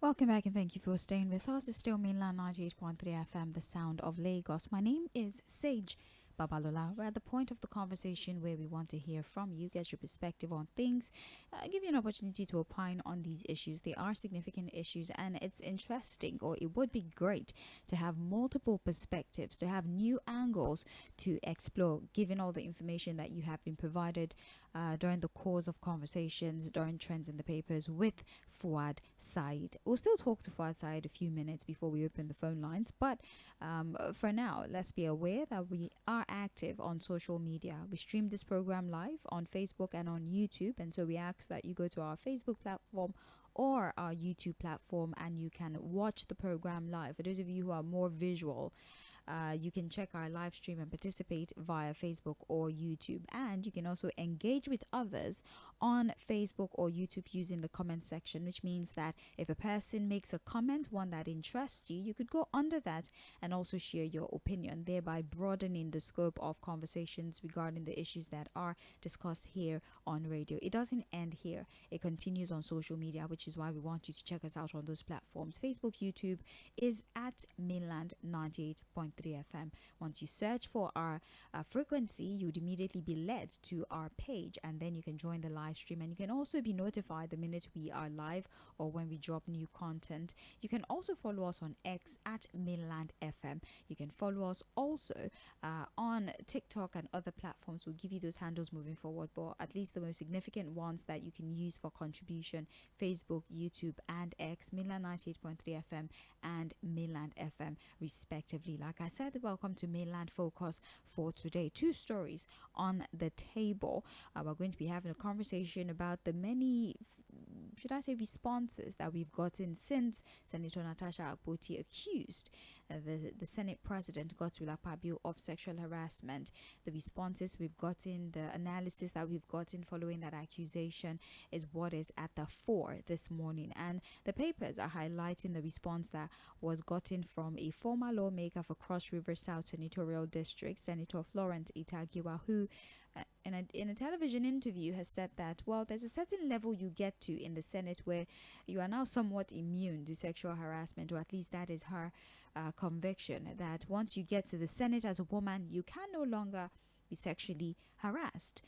Welcome back and thank you for staying with us. It's still mainland 98.3 FM, the sound of Lagos. My name is Sage Babalola. We're at the point of the conversation where we want to hear from you, get your perspective on things, give you an opportunity to opine on these issues. They are significant issues and it's interesting, or it would be great to have multiple perspectives, to have new angles to explore, given all the information that you have been provided during the course of conversations, during trends in the papers with Fuad Said. We'll still talk to Fuad Said a few minutes before we open the phone lines, but for now, let's be aware that we are active on social media. We stream this program live on Facebook and on YouTube, and so we ask that you go to our Facebook platform or our YouTube platform and you can watch the program live. For those of you who are more visual, you can check our live stream and participate via Facebook or YouTube, and you can also engage with others on Facebook or YouTube using the comment section, which means that if a person makes a comment, one that interests you, you could go under that and also share your opinion, thereby broadening the scope of conversations regarding the issues that are discussed here on radio. It doesn't end here, it continues on social media, which is why we want you to check us out on those platforms. Facebook, YouTube is at mainland 98.3 FM. Once you search for our frequency, you would immediately be led to our page, and then you can join the live stream, and you can also be notified the minute we are live or when we drop new content. You can also follow us on X at mainland FM. You can follow us also on TikTok and other platforms. We'll give you those handles moving forward, but at least the most significant ones that you can use for contribution: Facebook, YouTube and X, mainland 98.3 FM and mainland FM respectively. Like I said, welcome to Mainland Focus for today. Two stories on the table. We're going to be having a conversation about the many, should I say, responses that we've gotten since Senator Natasha Akpoti accused the Senate President Godswill Akpabio of sexual harassment. The responses we've gotten, the analysis that we've gotten following that accusation is what is at the fore this morning, and the papers are highlighting the response that was gotten from a former lawmaker for Cross River South Senatorial District, Senator Florence Itagiwa, who in a television interview has said that, well, there's a certain level you get to in the Senate where you are now somewhat immune to sexual harassment, or at least that is her conviction, that once you get to the Senate as a woman, you can no longer be sexually harassed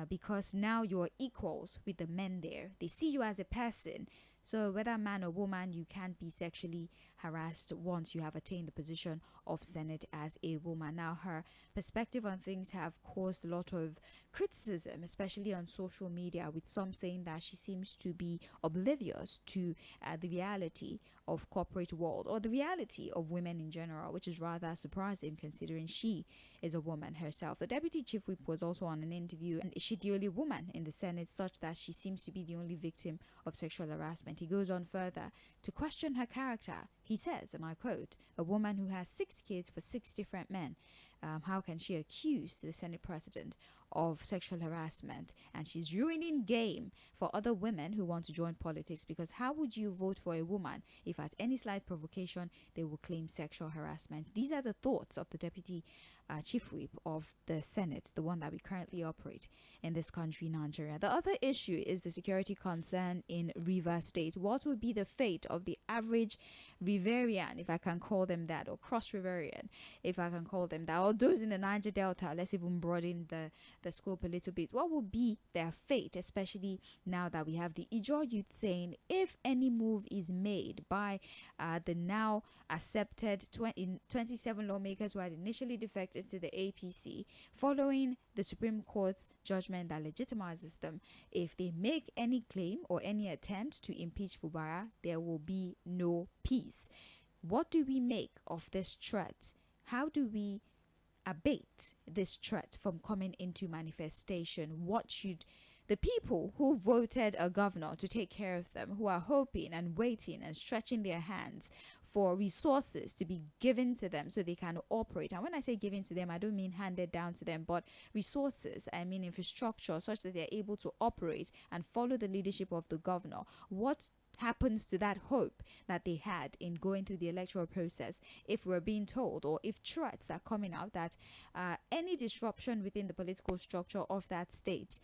because now you're equals with the men there. They see you as a person. So whether man or woman, you can't be sexually harassed once you have attained the position of Senate as a woman. Now, her perspective on things have caused a lot of criticism, especially on social media, with some saying that she seems to be oblivious to the reality of corporate world, or the reality of women in general, which is rather surprising considering she is a woman herself. The Deputy Chief Whip was also on an interview, and is she the only woman in the Senate such that she seems to be the only victim of sexual harassment? He goes on further to question her character. He says, and I quote, "A woman who has 6 kids for 6 different men, how can she accuse the Senate President of sexual harassment? And she's ruining game for other women who want to join politics, because how would you vote for a woman if at any slight provocation they will claim sexual harassment?" These are the thoughts of the Deputy Chief Whip of the Senate, the one that we currently operate in this country, Nigeria. The other issue is the security concern in Rivers State. What would be the fate of the average Riverian, if I can call them that, or Cross Riverian, if I can call them that, or those in the Niger Delta? Let's even broaden the scope a little bit. What will be their fate, especially now that we have the Ijaw youth saying, if any move is made by the now accepted 27 lawmakers who had initially defected to the APC following the Supreme Court's judgment that legitimizes them, if they make any claim or any attempt to impeach Fubara, there will be no peace. What do we make of this threat? How do we abate this threat from coming into manifestation? What should the people who voted a governor to take care of them, who are hoping and waiting and stretching their hands for resources to be given to them so they can operate? And when I say given to them, I don't mean handed down to them, but resources, I mean infrastructure, such that they're able to operate and follow the leadership of the governor. What happens to that hope that they had in going through the electoral process if we're being told, or if threats are coming out that any disruption within the political structure of that state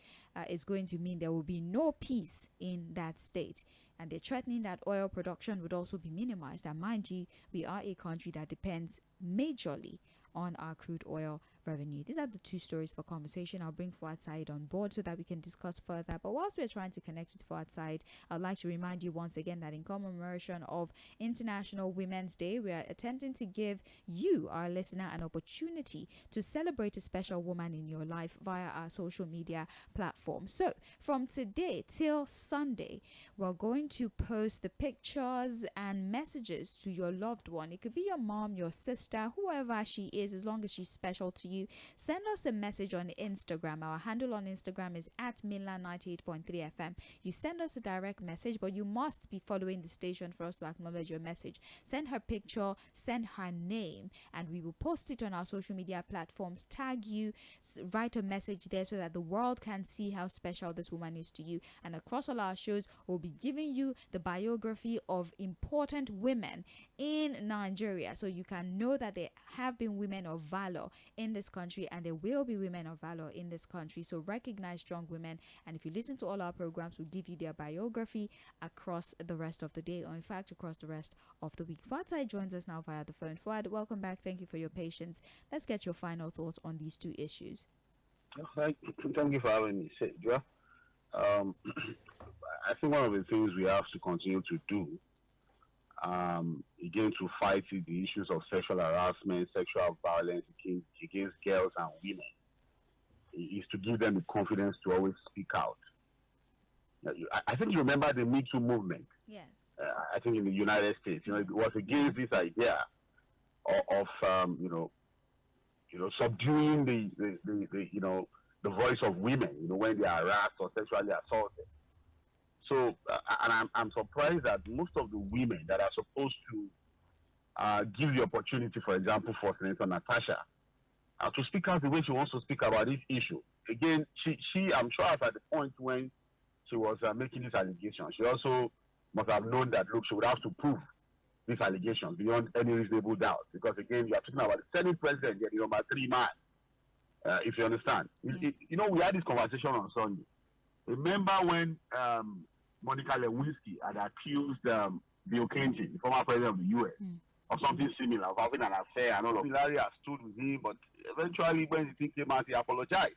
is going to mean there will be no peace in that state? And they're threatening that oil production would also be minimized. And mind you, we are a country that depends majorly on our crude oil revenue. These are the two stories for conversation. I'll bring Fuad Said on board so that we can discuss further. But whilst we're trying to connect with Fuad Said, I'd like to remind you once again that in commemoration of International Women's Day, we are attempting to give you, our listener, an opportunity to celebrate a special woman in your life via our social media platform. So from today till Sunday, we're going to post the pictures and messages to your loved one. It could be your mom, your sister, whoever she is, as long as she's special to you. Send us a message on Instagram. Our handle on Instagram is @Mainland98.3FM. You send us a direct message, but you must be following the station for us to acknowledge your message. Send her picture, send her name, and we will post it on our social media platforms. Tag you, write a message there so that the world can see how special this woman is to you. And across all our shows, we'll be giving you the biography of important women in Nigeria, so you can know that there have been women of valor in this country, and there will be women of valor in this country. So recognize strong women, and if you listen to all our programs, we'll give you their biography across the rest of the day, or in fact across the rest of the week. Fuad Said joins us now via the phone. Fuad, welcome back. Thank you for your patience. Let's get your final thoughts on these two issues. Thank you for having me, Sejwa. I think one of the things we have to continue to do, again, to fight the issues of sexual harassment, sexual violence against girls and women, is to give them the confidence to always speak out. I think you remember the Me Too movement. Yes. I think in the United States, it was against this idea of subduing the voice of women, when they are harassed or sexually assaulted. So, and I'm surprised that most of the women that are supposed to give the opportunity, for example, for Senator Natasha, to speak out the way she wants to speak about this issue. Again, she I'm sure at the point when she was making this allegation, she also must have known that, look, she would have to prove these allegations beyond any reasonable doubt. Because, again, you are talking about the Senate president, the number 3 man, if you understand. We had this conversation on Sunday. Remember when Monica Lewinsky had accused Bill Clinton, the former president of the U.S., of something similar, of having an affair and all of that. Hillary has stood with him, but eventually when the thing came out, he apologized.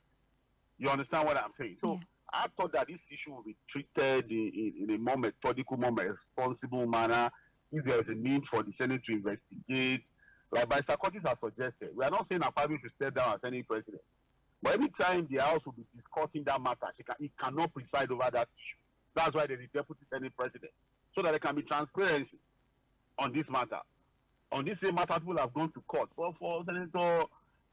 You understand what I'm saying? So I thought that this issue would be treated in a more methodical, more responsible manner. If there is a need for the Senate to investigate, like by Curtis has suggested, we are not saying Akpabio should step down as Senate president. But every time the House will be discussing that matter, he cannot preside over that issue. That's why there is a deputy Senate president, so that there can be transparency on this matter. On this same matter, people have gone to court. But for Senator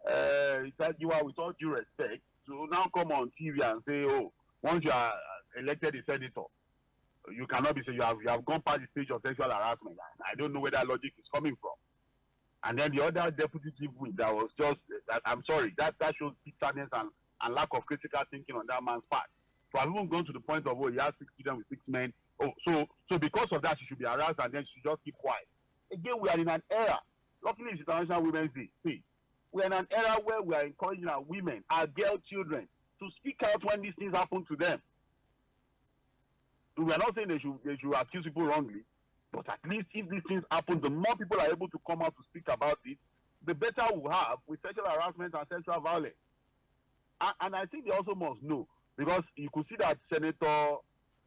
Itagiwa, with all due respect, to now come on TV and say, oh, once you are elected a senator, you cannot be saying you have gone past the stage of sexual harassment. I don't know where that logic is coming from. And then the other deputy chief whip that was just, I'm sorry, that shows bitterness and lack of critical thinking on that man's part. So I've even gone to the point of, he has 6 children with 6 men. Oh, so because of that, she should be harassed and then she should just keep quiet. Again, we are in an era, luckily it's International Women's Day. See, we are in an era where we are encouraging our women, our girl children, to speak out when these things happen to them. We are not saying they should accuse people wrongly, but at least if these things happen, the more people are able to come out to speak about it, the better we'll have with sexual harassment and sexual violence. And I think they also must know, because you could see that Senator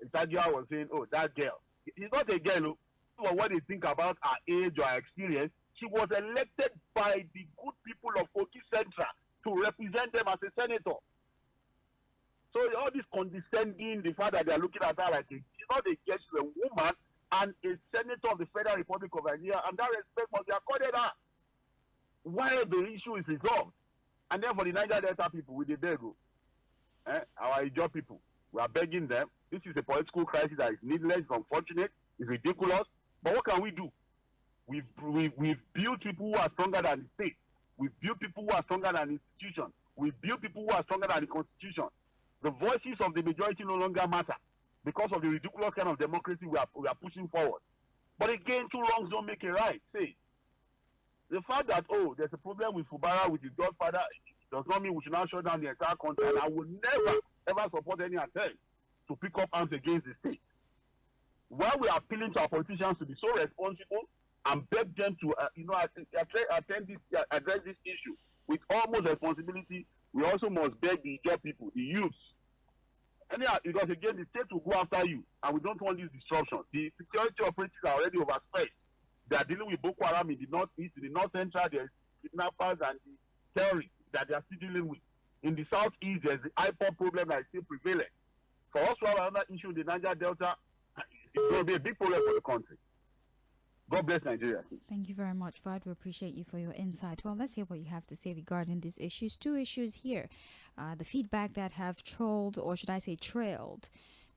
Itagia was saying, oh, that girl. She's not a girl, for what they think about her age or her experience. She was elected by the good people of Kogi Central to represent them as a senator. So all this condescending, the fact that they are looking at her like she's not a girl, she's a woman and a senator of the Federal Republic of Nigeria, and that respect must be accorded her while the issue is resolved. And then for the Niger Delta people, with the beg, our Ijaw people, we are begging them. This is a political crisis that is needless, it's unfortunate, it's ridiculous. But what can we do? We've built people who are stronger than the state. We've built people who are stronger than the institution. We've built people who are stronger than the constitution. The voices of the majority no longer matter because of the ridiculous kind of democracy we are pushing forward. But again, 2 wrongs don't make a right. Say, the fact that, there's a problem with Fubara, with his godfather, does not mean we should now shut down the entire country. And I will never, ever support any attempt to pick up arms against the state. While we are appealing to our politicians to be so responsible and beg them to, address this issue with almost responsibility, we also must beg the young people, the youths. Anyhow, because again, the state will go after you, and we don't want this disruption. The security operatives are already overstretched. They are dealing with Boko Haram in the northeast, in the north central. There's kidnappers and the terrorists that they are still dealing with. In the southeast, there's the IPOD problem that is still prevalent. For us to have another issue in the Niger Delta, it's going to be a big problem for the country. God bless Nigeria. Thank you very much, Fad. We appreciate you for your insight. Well, let's hear what you have to say regarding these issues. Two issues here. The feedback that have trolled, or should I say trailed,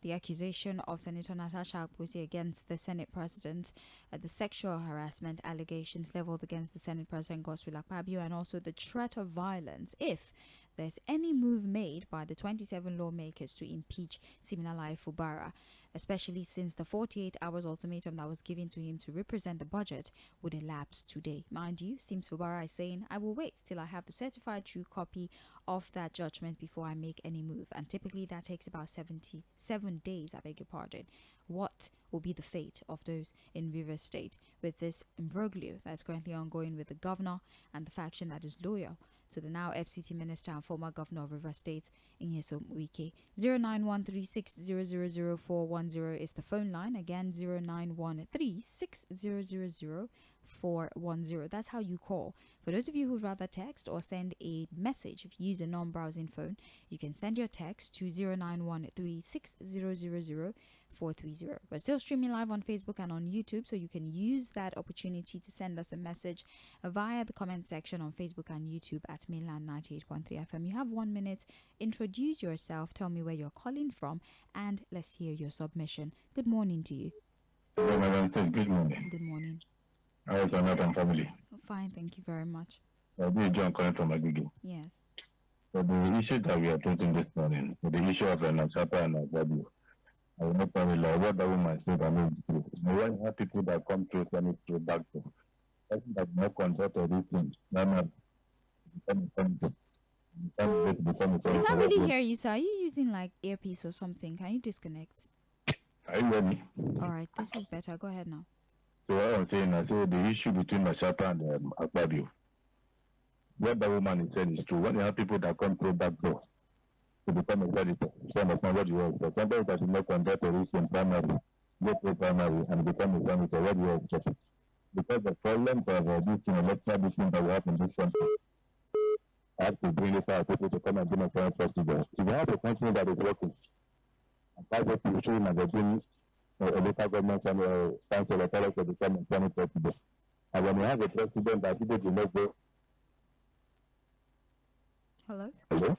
the accusation of Senator Natasha Akpoti against the Senate President, the sexual harassment allegations leveled against the Senate President Godswill Akpabio, and also the threat of violence if there's any move made by the 27 lawmakers to impeach Siminalayi Fubara, especially since the 48 hours ultimatum that was given to him to represent the budget would elapse today. Mind you, Sims Fubara is saying, I will wait till I have the certified true copy of that judgment before I make any move. And typically that takes about 77 days, I beg your pardon. What will be the fate of those in Rivers State with this imbroglio that's currently ongoing with the governor and the faction that is loyal to the now FCT minister and former governor of Rivers State, Nyesom Wike? 09136000410 is the phone line. Again, 09136000410. That's how you call. For those of you who'd rather text or send a message, if you use a non-browsing phone, you can send your text to 09136000430. We're still streaming live on Facebook and on YouTube, so you can use that opportunity to send us a message via the comment section on Facebook and YouTube at Mainland 98.3 FM. You have 1 minute. Introduce yourself, tell me where you're calling from, and let's hear your submission. Good morning to you. Good morning. Good morning. How is your and family? Fine, thank you very much. This is John calling from Agigi. Yes. So the issue that we are treating this morning, the issue of Nasapa and Nazabi, I will not tell you what the woman said. I mean, we have people that come to Senate to back to. I think that no concept of these things. I can't really hear you, sir. Are you using like earpiece or something? Can you disconnect? Are you ready? All right, this is better. Go ahead now. So what I'm saying, I say the issue between Nasapa and Akpabio, what the woman is saying is true. When you have people that come through back door to become a senator, so understand what you want. So somebody that will not conduct a recent primary, go through primary and become a senator, what do you want? Because the problems of this electoral thing that we have in this country, I have to bring this out people to come and be my current president. If you have a country that is working, and private people magazine, a local government and a council authority to become a current president. And when you have a president that people do not vote. Hello? Hello?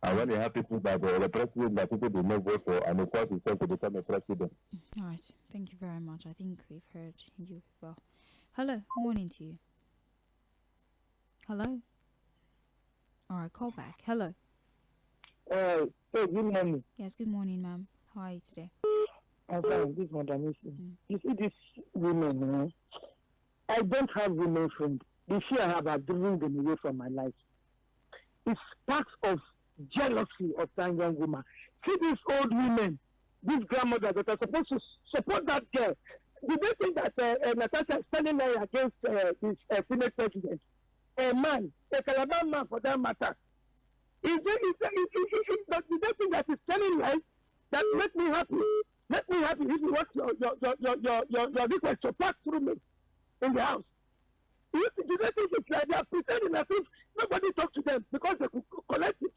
And when you have people that the president that people do not vote for, and the force itself to become a president. All right. Thank you very much. I think we've heard you well. Hello. Morning to you. Hello? All right. Call back. Hello. Hey, good morning. Yes, good morning, ma'am. How are you today? I'm fine. This is Madam Issy. You see, these women, I don't have women friends. The fear I have are driven them away from my life. It's sparks of jealousy of that young woman. See these old women, these grandmothers that are supposed to support that girl. Do they think that Natasha is standing there against this Senate president? A man, a Calabar man for that matter. Do they think that is telling lies that make me happy? Make me happy if you want your request to pass through me in the house. Do they think it's like they are pretending as if nobody talks to them because they could collect it?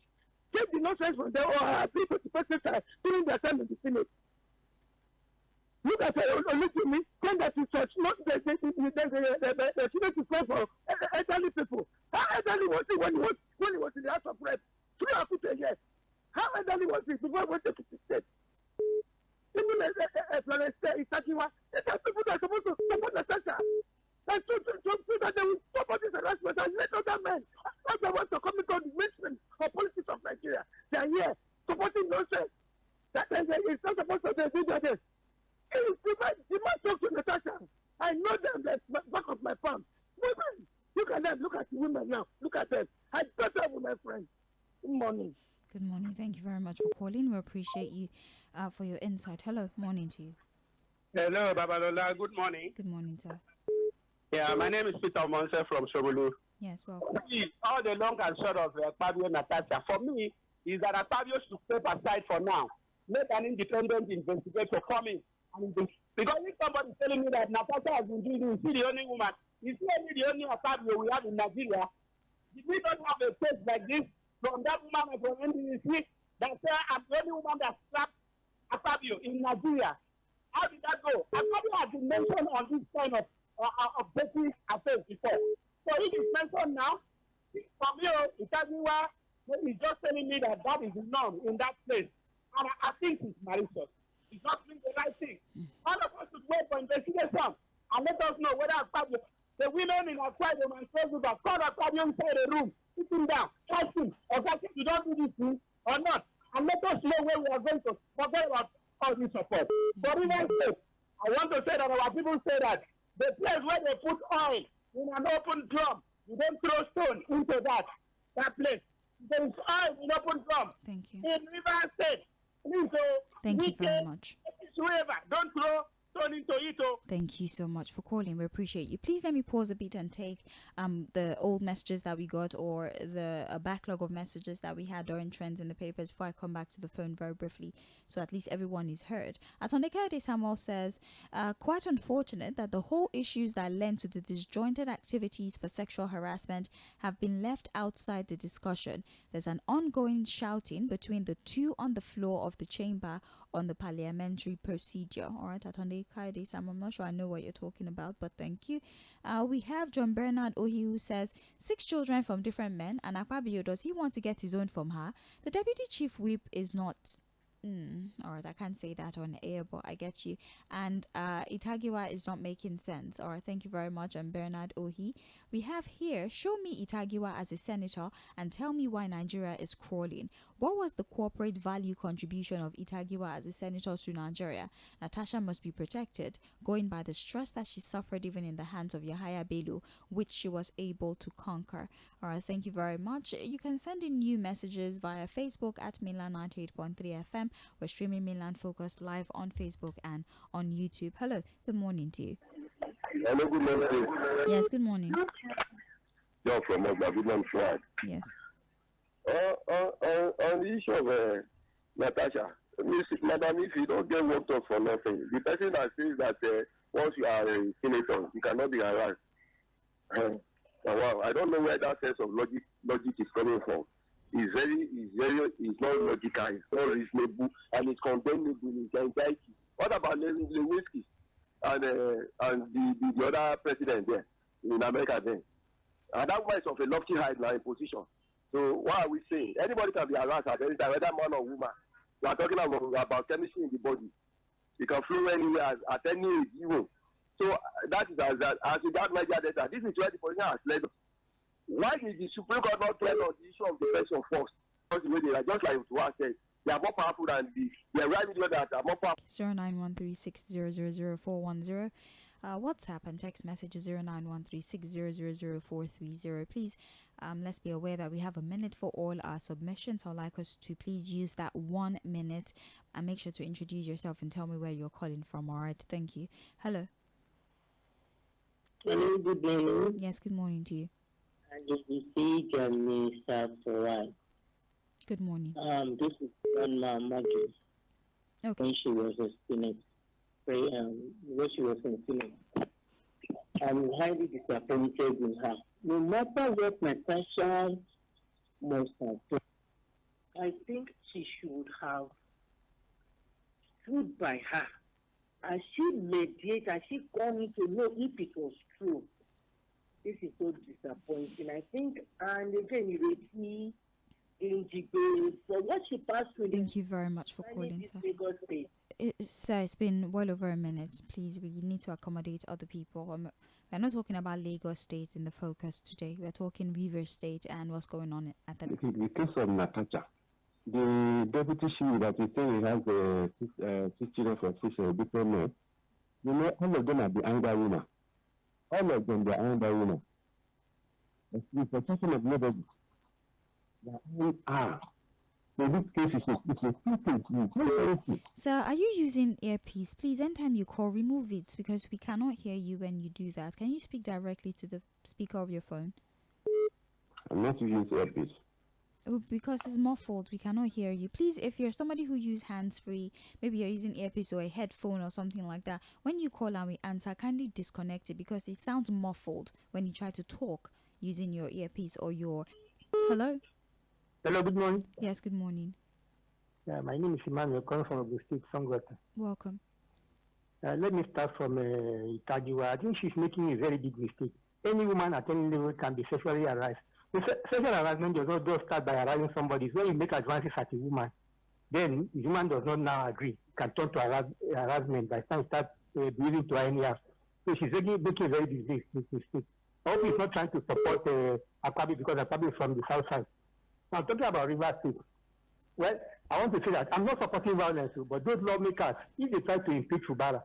Take the nonsense from them or agree to the person during their time in the Senate. Look at Olufemi, when that is such, not the Senate is called for elderly people. How elderly was he when he was in the House of Reps? 3 years. How elderly was he before he went to the state? Even Florence Itakiwa, there are people that are supposed to support Natasha. And so that they will stop all this harassment and let other men, other ones to come into the mainstream of politics of Nigeria. They are here supporting nonsense. That is not supposed to do that. The man talk to Natasha. I know them like back of my palm. Women, look at them. Look at the women now. Look at them. I better with my friends. Good morning. Good morning. Thank you very much for calling. We appreciate you for your insight. Hello. Morning to you. Hello, Babalola. Good morning. Good morning, sir. Yeah, my name is Peter Monse from Shogulu. Yes, welcome. All the long and short of Akpabio Natasha, for me, is that Akpabio should step aside for now. Let an independent investigator come in. Because if somebody is telling me that Natasha has been doing it, is she the only woman? Is she only the only Akpabio we have in Nigeria? If we don't have a case like this from that woman from NDC that said, I'm the only woman that slapped Akpabio in Nigeria. How did that go? Akpabio has been mentioned on this kind of betting affairs before. So if it's mentioned now, from here, it tells me why he's just telling me that that is the norm in that place. And I think it's malicious. It's not doing the right thing. All of us should wait for investigation and let us know whether Akpabio, the women in Akpabio and Fᴜᴜ call Akpabio inside the room, sit him down, ask him, okay, you don't do this thing or not. And let us know where we are going to forget about all this support. For even sake, I want to say that our people say that the place where they put oil in an open drum, you don't throw stone into that place. There is oil in open drum. Thank you. In River State, please, thank you very much. Whoever, don't throw stone into it. Thank you so much for calling. We appreciate you. Please let me pause a bit and take the old messages that we got or the backlog of messages that we had during trends in the papers before I come back to the phone very briefly, so at least everyone is heard. Ʌᴏᴏ Samuel says, quite unfortunate that the whole issues that lend to the disjointed activities for sexual harassment have been left outside the discussion. There's an ongoing shouting between the two on the floor of the chamber on the parliamentary procedure. All right, Ʌᴏᴏ Samuel, I'm not sure I know what you're talking about, but thank you. We have John Bernard Ohi who says, 6 children from different men, and Akpabio, does he want to get his own from her? The deputy chief whip is not... all right, I can't say that on air, but I get you. And Itagiwa is not making sense. All right, thank you very much. I'm Bernard Ohi. We have here, show me Itagiwa as a senator and tell me why Nigeria is crawling. What was the corporate value contribution of Itagiwa as a senator to Nigeria? Natasha must be protected, going by the stress that she suffered even in the hands of Yahaya Bello, which she was able to conquer. All right, thank you very much. You can send in new messages via Facebook at Mainland 98.3 FM. We're streaming Mainland Focus live on Facebook and on YouTube. Hello, good morning to you. Hello, good morning. Yes, good morning. You're from Babylon Flag. Yes. On the issue of Natasha, Madam, if you don't get worked up for nothing, the person that says that once you are a senator, you cannot be harassed. Wow, I don't know where that sense of logic is coming from. It's not logical, it's not reasonable, and it's condemnable in anxiety. What about Lewinski and the other president there in America then? And that was of a lofty height now in position. So what are we saying? Anybody can be harassed at any time, whether man or woman. We are talking about chemistry in the body. You can flow anywhere at any age, even. So that is as regard Niger Delta. This is where the position has led us. Why did the Supreme Court not tell us the issue of the person first? Because the way they are, just like what said, they are more powerful than the right media that are more powerful. 0913600410. WhatsApp and text message 0913600430. Please, let's be aware that we have a minute for all our submissions. I'd like us to please use that 1 minute and make sure to introduce yourself and tell me where you're calling from. All right, thank you. Hello. Hello, good morning. Yes, good morning to you. This is Mr. Fawad. Good morning. This is Grandma Maggie. Okay. When she was a student. When she was in Senate. I'm highly disappointed in her. No matter what Natasha must have done, I think she should have stood by her. As she mediated, as she gone to know if it was true. This is so disappointing. I think, and again, for what she passed through. Thank you very much for calling, sir. It's been well over a minute. Please, we need to accommodate other people. We're not talking about Lagos State in the focus today. We're talking River State and what's going on at the... The case of Natasha, the deputy chief that is saying he has 6 children from 6 different men, you know, all of them are the anger women. All of them, they are anger women. It's the protection of nobody. They are So this case is a two-phase. Sir, are you using earpiece? Please, anytime you call, remove it because we cannot hear you when you do that. Can you speak directly to the speaker of your phone? I'm not using earpiece. Because it's muffled, we cannot hear you. Please, if you're somebody who uses hands-free, maybe you're using earpiece or a headphone or something like that, when you call and we answer, kindly disconnect it because it sounds muffled when you try to talk using your earpiece or your... Hello? Hello, good morning. Yes, good morning. Yeah, my name is Emmanuel, calling from the state, Songwriter. Welcome. Let me start from Itajiwa. I think she's making a very big mistake. Any woman at any level can be sexually aroused. The sexual harassment does not just start by arousing somebody. When you make advances at a woman, then the woman does not now agree. It can turn to harassment by the time you start behaving to her anyhow. So she's making a very big mistake. I hope he's not trying to support Akwabi because Akwabi is from the south side. Now, talking about River State, well, I want to say that I'm not supporting violence, but those lawmakers, if they try to impeach Fubara,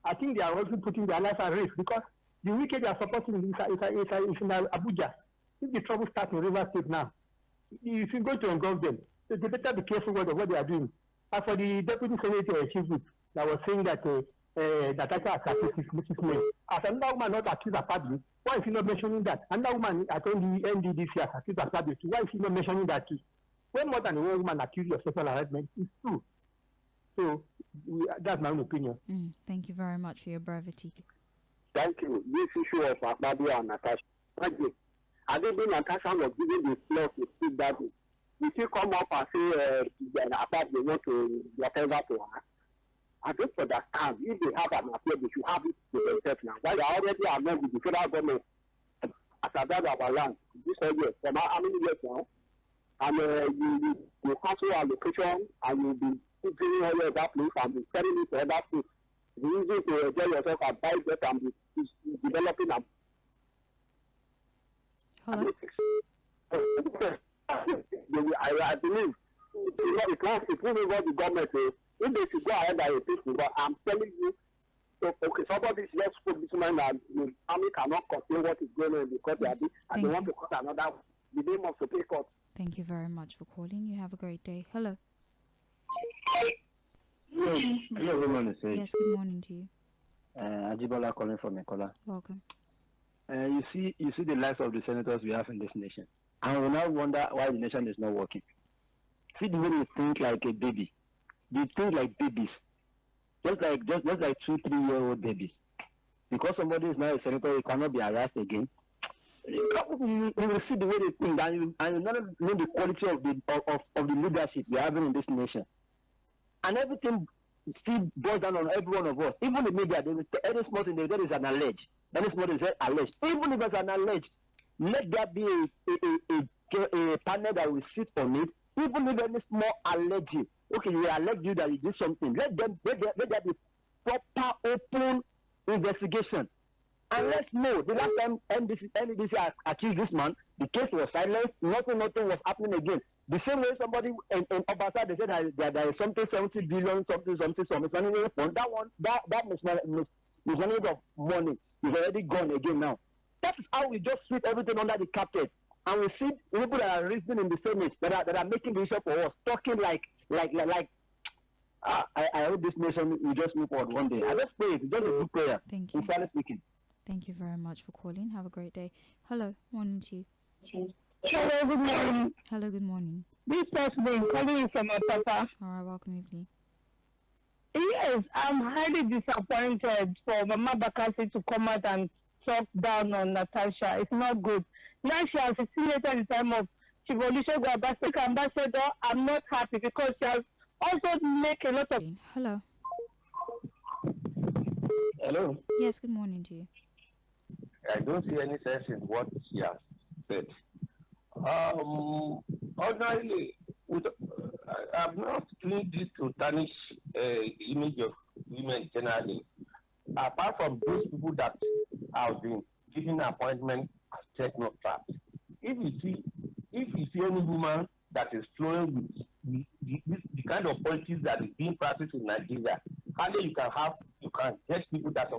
I think they are also putting their life at risk because the wicked they are supporting is in Abuja. If the trouble starts in River State now, if you're going to engulf them, they better be careful what they are doing. As for the deputy senator chief whip that was saying that that I accused Mrs. May, as another woman not accused Akwabi, why is he not mentioning that? Another woman at the NDDC has accused Akwabi, why is he not mentioning that too? When more than one woman accused of sexual harassment, it's true. So that's my own opinion. Thank you very much for your brevity. Thank you. This issue of Akwabi and Natasha. Thank you. I think Natasha was given the floor to speak that way. If you come up and say Akwabi want to whatever to her, I don't understand. If they have an appeal, they should have it to themselves now. Why they already among with the federal government as a guide of our land this whole year, for how many years now? And you cancel allocation and you'll be putting all your that place and be selling it to other states. Be easy to enjoy yourself and buy that and be developing them. Hello? I believe it will involve the government. If they should go ahead and people, but I'm telling you, okay, somebody just put this man that the army cannot contain what is going on because they are big, and they want to cut another the name of Supreme Court. Thank you very much for calling. You have a great day. Hello. Hello, good morning, sir. Yes, good morning to you. Ajibola calling from Ekola. Welcome. You see the lives of the senators we have in this nation, and we now wonder why the nation is not working. See the way they think like a baby. They think like babies, just like 2-3-year-old babies. Because somebody is now a senator, he cannot be harassed again. You will see the way they think, and you not know the quality of the leadership we are having in this nation. And everything still boils down on every one of us. Even the media, any small thing there is an alleged. Any small thing is alleged. Even if it's an alleged, let there be a panel that will sit on it. Even if any small alleged, okay, you allege you that you did something. Let there be proper, open investigation. And let's know the last time NDC accused this man, the case was silenced. Nothing was happening again. The same way somebody in Obasa, they said that there is something 70 billion, something mismanagement fund. That mismanagement of money is already gone again now. That is how we just sweep everything under the carpet. And we see people that are reasoning in the same age, that are making the issue for us, talking like I hope this nation will just move forward one day. I just pray it's just a good prayer. Thank you. Sincerely speaking. Thank you very much for calling. Have a great day. Hello, morning to you. Hello, good morning. Hello, good morning. This person calling you from Papa. All right, welcome, Evelyn. Yes, I'm highly disappointed for Mama Bakasi to come out and talk down on Natasha. It's not good. Now she has assimilated at the time of JᴏɪＲ S쏘Ɂ ambassador. I'm not happy because she has also make a lot of... Hello. Hello. Yes, good morning to you. I don't see any sense in what she has said. Ordinarily, I'm not doing this to tarnish image of women generally. Apart from those people that have been given appointment as technocrats, if you see any woman that is flowing with the kind of politics that is being practiced in Nigeria, hardly you can get people that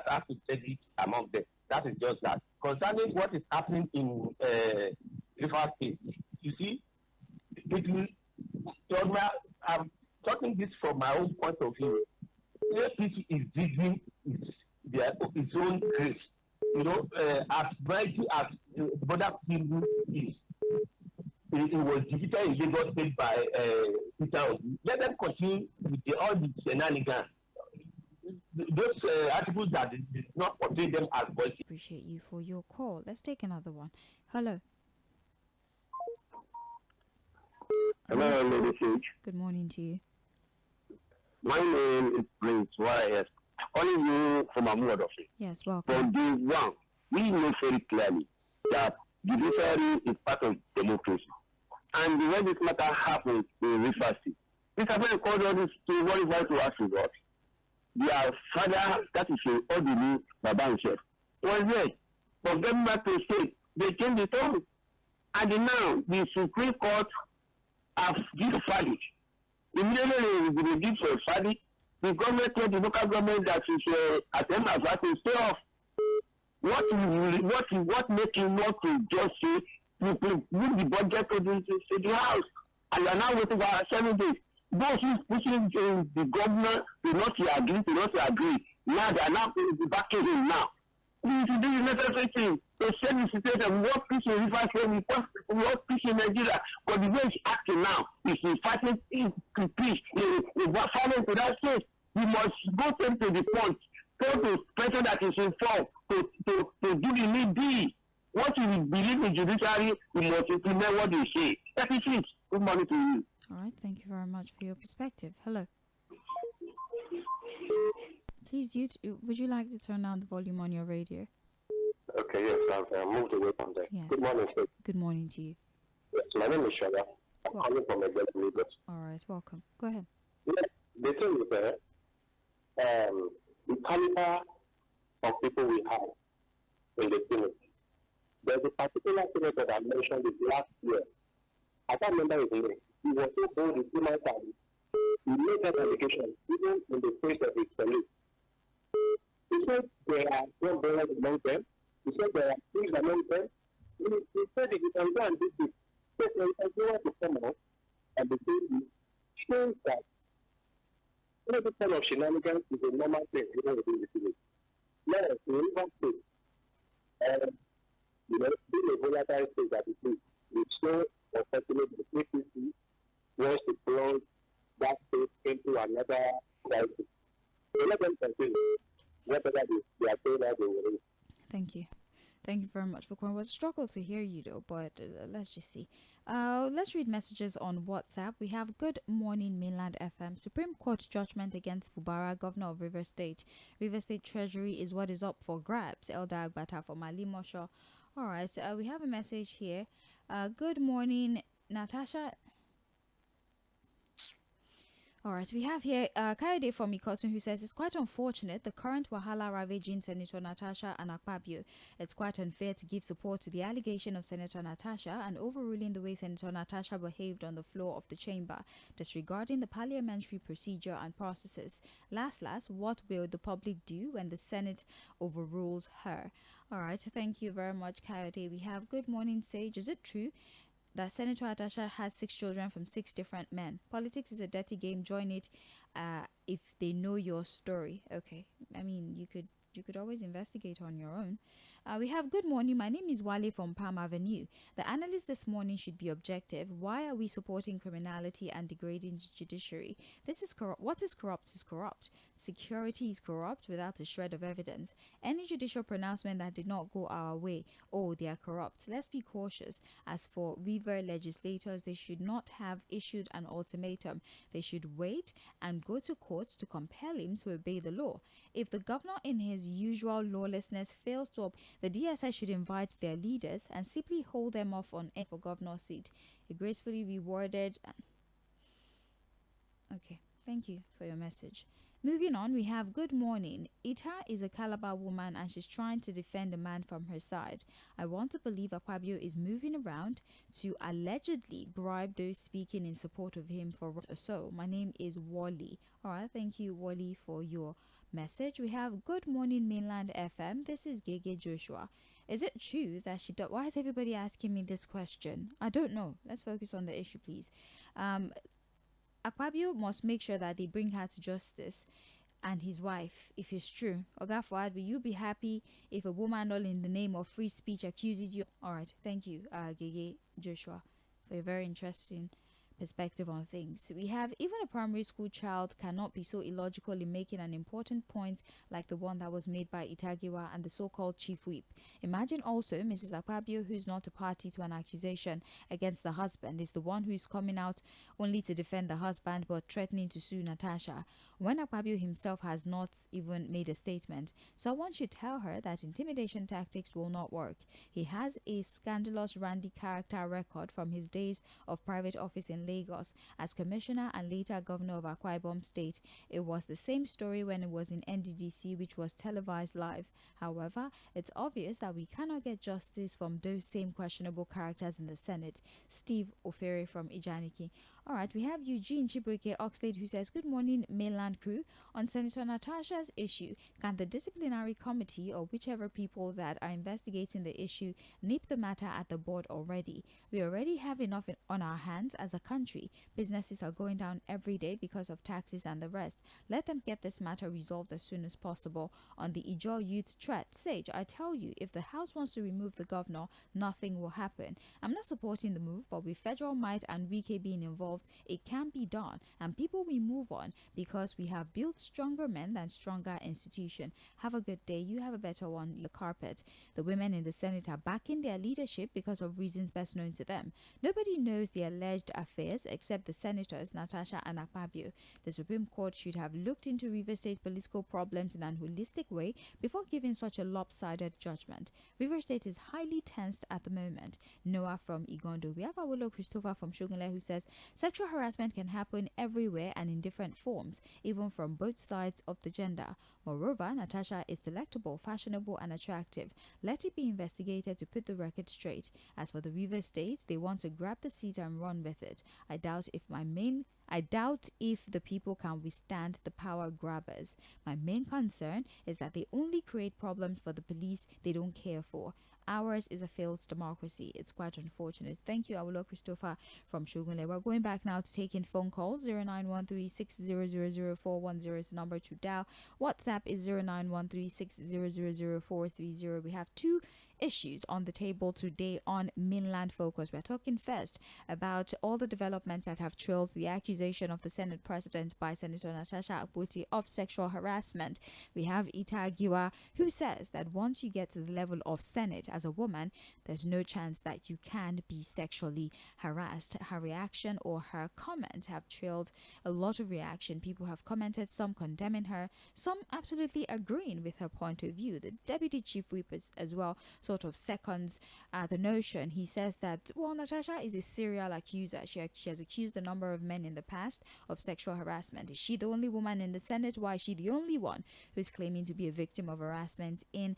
have to take it among them. That is just that. Concerning what is happening in River State, you see, So I'm talking this from my own point of view. APC is digging its own grave. As mighty as Border Tinubu is, it was defeated in Lagos State by Peter Obi. Let them continue with all the shenanigans. Those articles that did not portray them as voices. Appreciate you for your call. Let's take another one. Hello. Hello, Lady Sage. Good morning to you. My name is Prince YS. Calling you from Amuadofi. Yes, welcome. From day one, we know very clearly that judiciary is part of democracy. And when this matter happens in Rivers State, this happened called all this to what is right to ask results. Their father, that is all the new Baba himself, was there. But getting back to state, they changed the tone. And now the Supreme Court have given verdict. Immediately they give a verdict. The government told the local government that is attempt as to stay off. What make him want to just say you move the budget to the house, and you are now waiting for 7 days. Those who pushing the governor do not agree. Now they are now backing him now. We need to do the necessary thing to send the situation. What peace in Rivers State, what peace in Nigeria. But the way it's acting now is fighting peace, violence to that state. We must go to the point, go to person that is informed to do the need be. Once you believe in judiciary, we must implement what they say. That is it. Good morning to you. All right, thank you very much for your perspective. Hello. Please, would you like to turn down the volume on your radio? Okay, yes, I've moved away from there. Yes. Good morning, sir. Good morning to you. Yes, my name is Shaba. I'm calling from Lagos. All right, welcome. Go ahead. Yes, the thing is that the caliber of people we have in the Senate. There's a particular senator that I mentioned it last year. I can't remember his name. He was so bold in human time. He made that allegation even in the face of his colleagues. He said there are young brothers among them. He said there are things among them. He said if you can go and do this, so there is no one to come out and the thing shows that this kind of shenanigans is a normal thing even within the city. Now, in Rivers State, being a volatile state that it is, it's so unfortunate the APC wants to plunge that state into another crisis. So let them continue. Whatever they are saying that they will do. Thank you. Thank you very much for calling. It was a struggle to hear you though, but let's just see. Let's read messages on WhatsApp. We have good morning mainland FM. Supreme Court judgment against Fubara, governor of Rivers State. Rivers State Treasury is what is up for grabs. Elder Agbata from Alimosho. All right, we have a message here. Good morning, Natasha. All right, we have here Kayode from Ikotun who says it's quite unfortunate the current Wahala ravaging Senator Natasha and Akpabio. It's quite unfair to give support to the allegation of Senator Natasha and overruling the way Senator Natasha behaved on the floor of the chamber, disregarding the parliamentary procedure and processes. Last, what will the public do when the Senate overrules her? All right, thank you very much, Kayode. We have good morning, Sage. Is it true that Senator Natasha has 6 children from 6 different men? Politics is a dirty game. Join it if they know your story. Okay, I mean, you could always investigate on your own. We have good morning. My name is Wale from Palm Avenue. The analyst this morning should be objective. Why are we supporting criminality and degrading the judiciary? This is corrupt. What is corrupt is corrupt. Security is corrupt without a shred of evidence. Any judicial pronouncement that did not go our way, oh, they are corrupt. Let's be cautious. As for river legislators, they should not have issued an ultimatum. They should wait and go to courts to compel him to obey the law. If the governor in his usual lawlessness fails to the DSI should invite their leaders and simply hold them off on air for governor's seat. You gracefully rewarded. Okay, thank you for your message. Moving on, we have good morning. Ita is a Calabar woman and she's trying to defend a man from her side. I want to believe Akpabio is moving around to allegedly bribe those speaking in support of him for so. My name is Wally. All right, thank you, Wally, for your message. We have good morning mainland FM. This is Gege Joshua. Is it true that she why is everybody asking me this question? I don't know. Let's focus on the issue, please. Akpabio must make sure that they bring her to justice and his wife, if it's true. Oga Fuad, will you be happy if a woman all in the name of free speech accuses you? All right, thank you, Gege Joshua, for a very interesting perspective on things. We have even a primary school child cannot be so illogical in making an important point like the one that was made by Itagiwa and the so-called chief whip. Imagine also Mrs. Akpabio, who's not a party to an accusation against the husband, is the one who is coming out only to defend the husband but threatening to sue Natasha when Akpabio himself has not even made a statement. Someone should tell her that intimidation tactics will not work. He has a scandalous randy character record from his days of private office in Lagos as commissioner and later governor of Akwa Ibom State. It was the same story when it was in NDDC, which was televised live. However, it's obvious that we cannot get justice from those same questionable characters in the Senate. Steve Ofere from Ijaniki. All right, we have Eugene Chibuike Oxlade who says, good morning, mainland crew. On Senator Natasha's issue, can the disciplinary committee or whichever people that are investigating the issue nip the matter at the board already? We already have enough on our hands as a country. Businesses are going down every day because of taxes and the rest. Let them get this matter resolved as soon as possible. On the Ijaw youth threat, Sage, I tell you, if the House wants to remove the governor, nothing will happen. I'm not supporting the move, but with federal might and WK being involved, it can be done, and people will move on because we have built stronger men than stronger institutions. Have a good day. You have a better one. Your carpet. The women in the Senate are backing their leadership because of reasons best known to them. Nobody knows the alleged affairs except the senators Natasha and Akpabio. The Supreme Court should have looked into Rivers State political problems in an holistic way before giving such a lopsided judgment. Rivers State is highly tensed at the moment. Noah from Igondo. We have Awolo Christopher from Shogunle who says sexual harassment can happen everywhere and in different forms, even from both sides of the gender. Moreover, Natasha is delectable, fashionable, and attractive. Let it be investigated to put the record straight. As for the Rivers State, they want to grab the seat and run with it. I doubt if the people can withstand the power grabbers. My main concern is that they only create problems for the police they don't care for. Ours is a failed democracy. It's quite unfortunate. Thank you, Awolo Christopher from Shogunle. We're going back now to taking phone calls. 091360000410 is the number to dial. WhatsApp is 091360000430. We have two issues on the table today on Mainland Focus. We're talking first about all the developments that have trailed the accusation of the Senate President by Senator Natasha Akpoti of sexual harassment. We have Itagiwa who says that once you get to the level of Senate as a woman, there's no chance that you can be sexually harassed. Her reaction or her comment have trailed a lot of reaction. People have commented, some condemning her, some absolutely agreeing with her point of view. The Deputy Chief Whip as well sort of seconds the notion. He says that, well, Natasha is a serial accuser. She has accused a number of men in the past of sexual harassment. Is she the only woman in the Senate? Why is she the only one who's claiming to be a victim of harassment in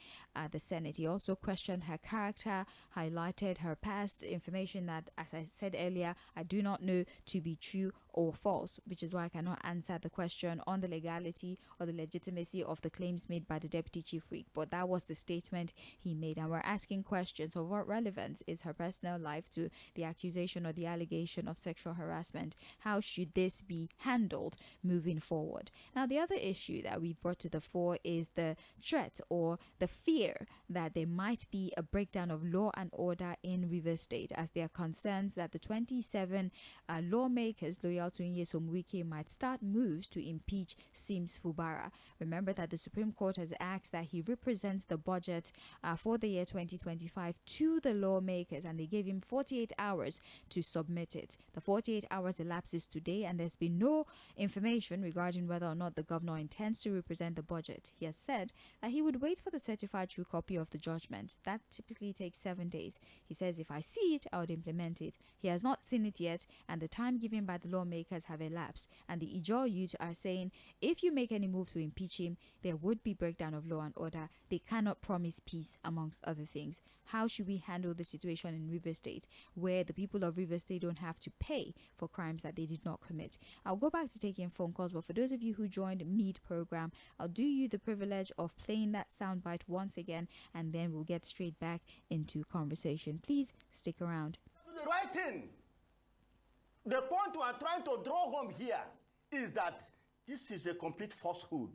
the Senate? He also questioned her character, highlighted her past information that, as I said earlier, I do not know to be true or false, which is why I cannot answer the question on the legality or the legitimacy of the claims made by the Deputy Chief Whip. But that was the statement he made, and we're asking questions of what relevance is her personal life to the accusation or the allegation of sexual harassment. How should this be handled moving forward? Now, the other issue that we brought to the fore is the threat or the fear that there might be a breakdown of law and order in Rivers State, as there are concerns that the 27 lawmakers loyal to Nyesom Wike might start moves to impeach Sims Fubara. Remember that the Supreme Court has asked that he represents the budget for the year 2025 to the lawmakers, and they gave him 48 hours to submit it. The 48 hours elapses today, and there's been no information regarding whether or not the governor intends to represent the budget. He has said that he would wait for the certified true copy of the judgment. That typically takes 7 days. He says, if I see it, I would implement it. He has not seen it yet, and the time given by the lawmakers have elapsed. And the Ijaw youth are saying, if you make any move to impeach him, there would be breakdown of law and order. They cannot promise peace, amongst other things. How should we handle the situation in Rivers State, where the people of Rivers State don't have to pay for crimes that they did not commit? I'll go back to taking phone calls, but for those of you who joined mid-program, I'll do you the privilege of playing that soundbite once again, and then we'll get straight back into conversation. Please stick around. Do the right thing. The point we are trying to draw home here is that this is a complete falsehood.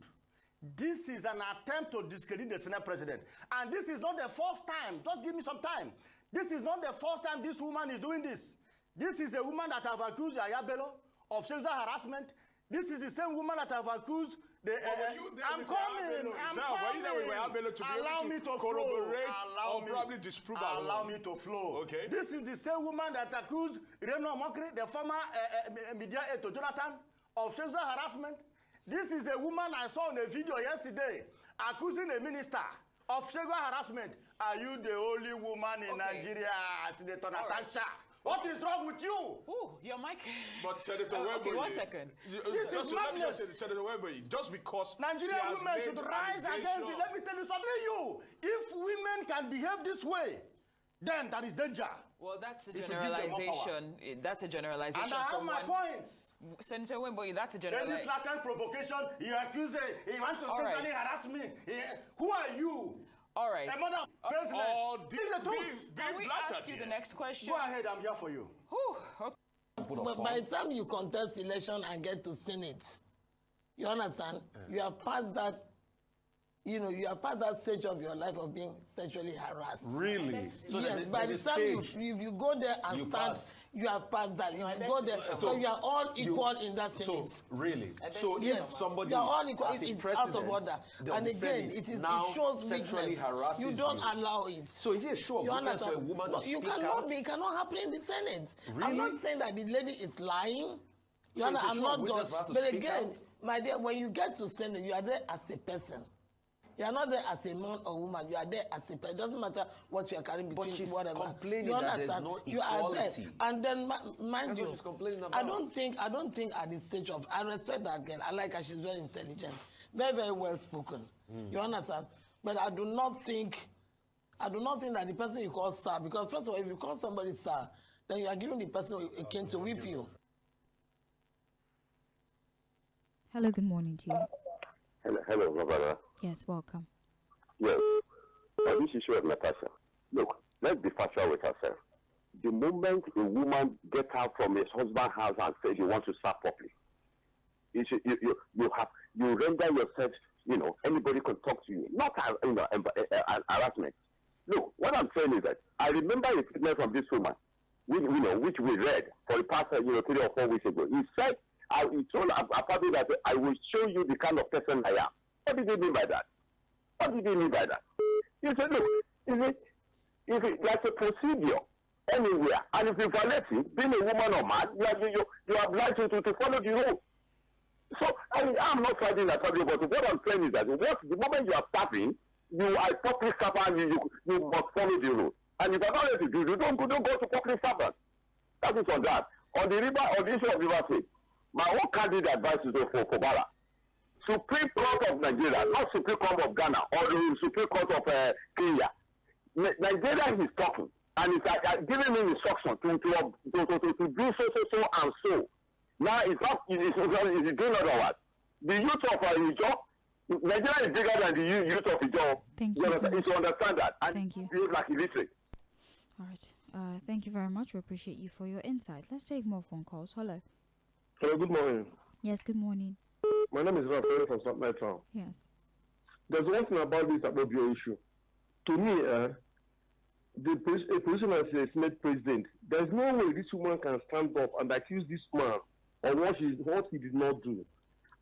This is an attempt to discredit the Senate president. And this is not the first time. Just give me some time. This is not the first time this woman is doing this. This is a woman that have accused Yahya Bello of sexual harassment. This is the same woman that have accused the. I'm coming. Allow me to flow. Allow me to flow. Okay. This is the same woman that accused Reno Mokri, the former media aide to Jonathan, of sexual harassment. This is a woman I saw in a video yesterday accusing a minister of sexual harassment. Are you the only woman in Nigeria at the Natasha? What is wrong with you? Ooh, your mic. But Senator okay, 1 second. This is madness. Senator Webber, just because Nigerian women should rise against it. Let me tell you something, if women can behave this way, then that is danger. Well, that's a generalization. That's a generalization. And I have my points. Senator Webber, that's a In generalization. this latent provocation, you accuse he want to sexually harass me. Who are you? All right. A mother of business. Give the truth. Can we ask you the next question? Go ahead, I'm here for you. Okay. But by the time you contest election and get to Senate, you understand? You have passed that, you have passed that stage of your life of being sexually harassed. Really? So yes, by the time you go there and start, you have passed that. You go there, so you are all equal in that Senate. So, really? So yes, if somebody you are all equal, as a it's president, out of order. And again, it shows weakness. You don't allow it. So is it a show of weakness for a woman to speak out? It cannot happen in the Senate. Really? I'm not saying that the lady is lying. So I'm not going. But again, out? my dear, when you get to Senate, you are there as a person. You are not there as a man or woman. You are there as a person. It doesn't matter what you are carrying between but she's whatever. Complaining you that there's no equality. You are there. And then, mind That's you, what she's complaining about. I don't think at this stage of, I respect that girl. I like her. She's very intelligent, very, very well spoken. You understand? But I do not think that the person you call sir, because first of all, if you call somebody sir, then you are giving the person a cane to whip you. Hello, good morning to you. Hello, brother. Yes, welcome. Yes. On this issue of Natasha, look, let's be factual with ourselves. The moment a woman gets out from his husband's house and says you want to start properly, you render yourself, anybody can talk to you. Not harassment. Look, what I'm saying is that I remember a statement from this woman, which we read for the past 3 or 4 weeks ago. He said, he told Akpabio that I will show you the kind of person I am. What did he mean by that? What did he mean by that? He said, look, there's a procedure anywhere, and if you violate it, being a woman or man, you are obliged to follow the rule. So I'm not fighting that subject, but what I'm saying is that the moment you are staffing, you are public servant, you must follow the rule. And if you are not ready to do, you don't go to public servant. That is on that. On the issue of River State, my own candidate advice is for Bala. Supreme Court of Nigeria, not Supreme Court of Ghana or the Supreme Court of Kenya. Nigeria is talking and it's giving him instruction to do so and so. Now it's doing otherwise. The youth of Ijo, Nigeria is bigger than the youth of Ijo. Thank you. You understand that. And thank you. Behave like illiterate. All right. Thank you very much. We appreciate you for your insight. Let's take more phone calls. Hello. Hello, good morning. Yes, good morning. My name is Raphael from Sᴏᴜᴏ. Yes. There's one thing about this Akpabio issue. To me, a person as a Senate president, there's no way this woman can stand up and accuse this man of what he did not do.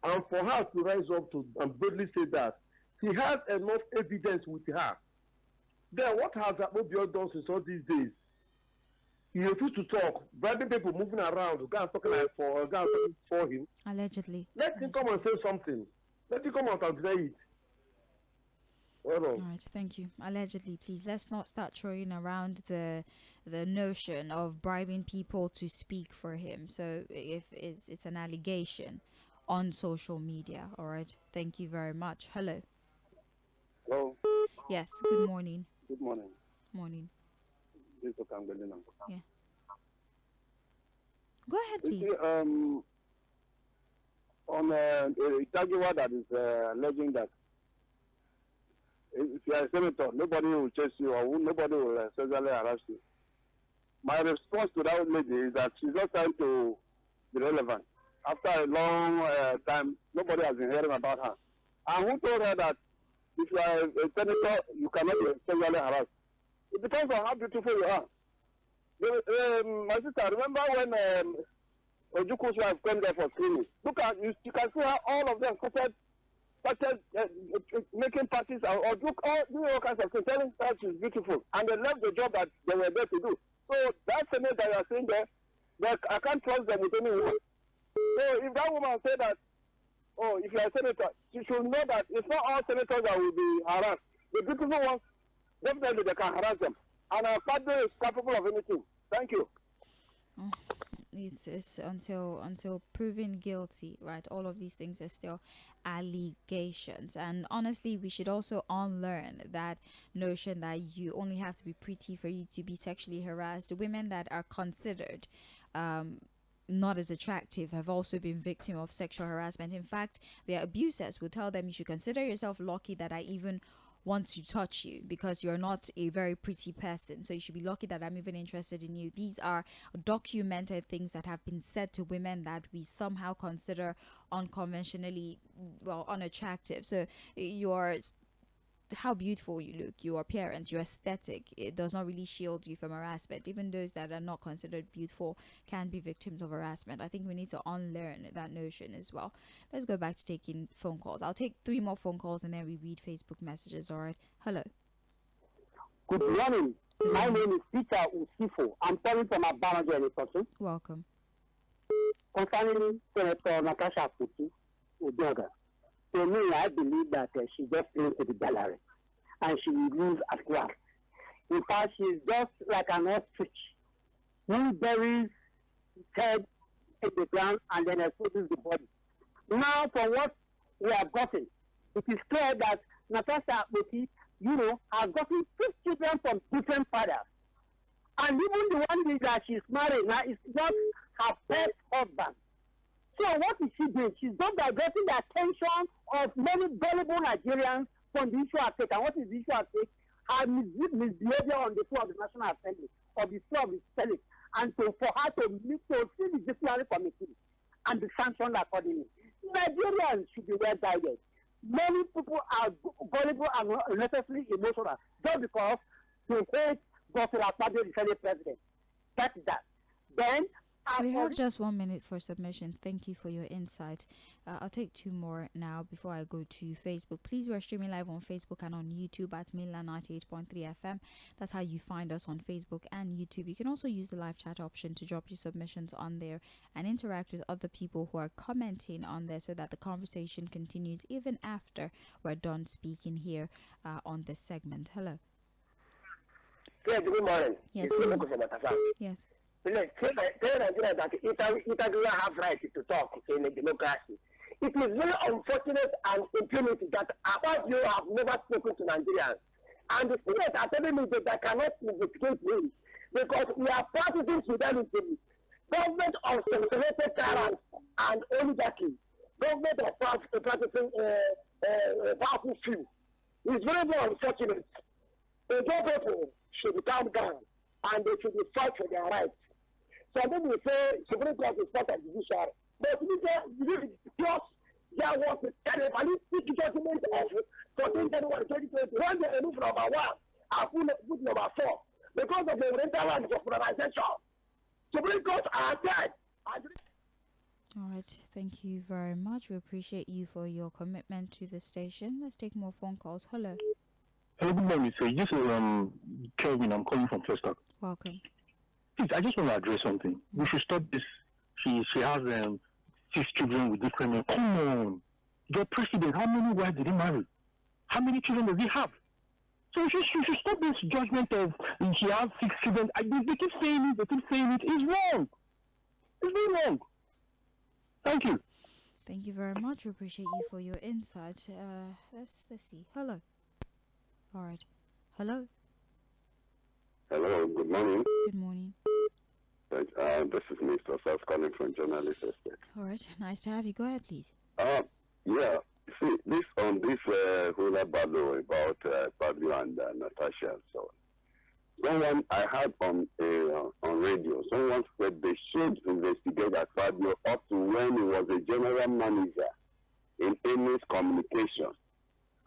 And for her to rise up to and boldly say that, he has enough evidence with her. Then what has Akpabio done since all these days? He refused to talk, bribing people moving around, guys talking for him. Allegedly. Let him come and say something. Let him come out and say it. All right, thank you. Allegedly, please, let's not start throwing around the notion of bribing people to speak for him. So if it's an allegation on social media, all right? Thank you very much. Hello. Hello. Yes, good morning. Good morning. Morning. Yeah. Go ahead, please. On Itagiwa that is alleging that if you are a senator, nobody will chase you or nobody will sexually harass you. My response to that lady is that she's not trying to be relevant. After a long time, nobody has been hearing about her. And who told her that if you are a senator, you cannot be sexually harassed? It depends on how beautiful you are. My sister, remember when Ojukwu's wife came there for screening? Look at you can see how all of them started making parties or do all kinds of things, telling her she's beautiful, and they left the job that they were there to do. So that senator that you are saying there, I can't trust them with anyone. So if that woman said that, oh, if you are a senator, you should know that it's not all senators that will be harassed. The beautiful ones, definitely they can harass them. And our father is capable of anything. Thank you. It's until proven guilty, right? All of these things are still allegations. And honestly, we should also unlearn that notion that you only have to be pretty for you to be sexually harassed. Women that are considered not as attractive have also been victim of sexual harassment. In fact, their abusers will tell them, you should consider yourself lucky that I even want to touch you, because you're not a very pretty person, so you should be lucky that I'm even interested in you. These are documented things that have been said to women that we somehow consider unconventionally, well, unattractive. So how beautiful you look, your appearance, your aesthetic, it does not really shield you from harassment. Even those that are not considered beautiful can be victims of harassment. I think we need to unlearn that notion as well. Let's go back to taking phone calls. I'll take 3 more phone calls and then we read Facebook messages. All right. Hello. Good morning. My name is Peter Usifo. I'm calling from Abanajo in person. Welcome. Concerning Senator Natasha Kuti Udoga, to me, I believe that she just came to the gallery and she will lose at work. In fact, she's just like an ostrich who buries his head in the ground and then exposes the body. Now, from what we have gotten, it is clear that Natasha Kuti, has gotten 6 children from different fathers. And even the one that she's married now is not her first husband. So what is she doing? She's not diverting the attention of many gullible Nigerians from the issue at stake. And what is the issue at stake? Her misbehavior on the floor of the National Assembly, or the floor of the Senate, and for her to see the disciplinary committee and be sanctioned accordingly. Nigerians should be well guided. Many people are gullible and unnecessarily emotional just because they hate Gospel Akpabio, the Senate president. That is that. Then, we have just 1 minute for submissions. Thank you for your insight. I'll take 2 more now before I go to Facebook. Please, we're streaming live on Facebook and on YouTube at Mainland 98.3 FM. That's how you find us on Facebook and YouTube. You can also use the live chat option to drop your submissions on there and interact with other people who are commenting on there, so that the conversation continues even after we're done speaking here on this segment. Hello. Yes, good morning. Yes. Yes. Tell Nigeria that Itagula have right to talk in a democracy. It is very unfortunate and impunity that about you have never spoken to Nigerians. And the students are telling me that they cannot investigate me because we are practicing fidelity. Government of sophisticated tyrants and oligarchy. Government of practicing powerful few. It's very, very unfortunate. The people should calm down and they should fight for their rights. Some people say Supreme Court is not a judiciary. But just there was a terrible judgment of 14 January 2020 when they removed number 1 and put number 4 because of the rental rights of polarization. Supreme Court are dead. All right. Thank you very much. We appreciate you for your commitment to the station. Let's take more phone calls. Hello. Hello, good morning. So this is Kelvin. I'm calling from First Talk. Welcome. Please, I just want to address something. We should stop this. She has 6 children with different men. Come on. Your president, how many wives did he marry? How many children does he have? So you should stop this judgment of she has 6 children. They keep saying it. It's wrong. It's very wrong. Thank you. Thank you very much. We appreciate you for your insight. Let's see. Hello. All right. Hello. Hello. Good morning. Good morning. This is Mr. South calling from Journalist Estate. All right. Nice to have you. Go ahead, please. Yeah. See, this whole battle about Fabio and Natasha and so on. Someone I heard on radio, someone said they should investigate Akpabio up to when he was a general manager in Amos Communications.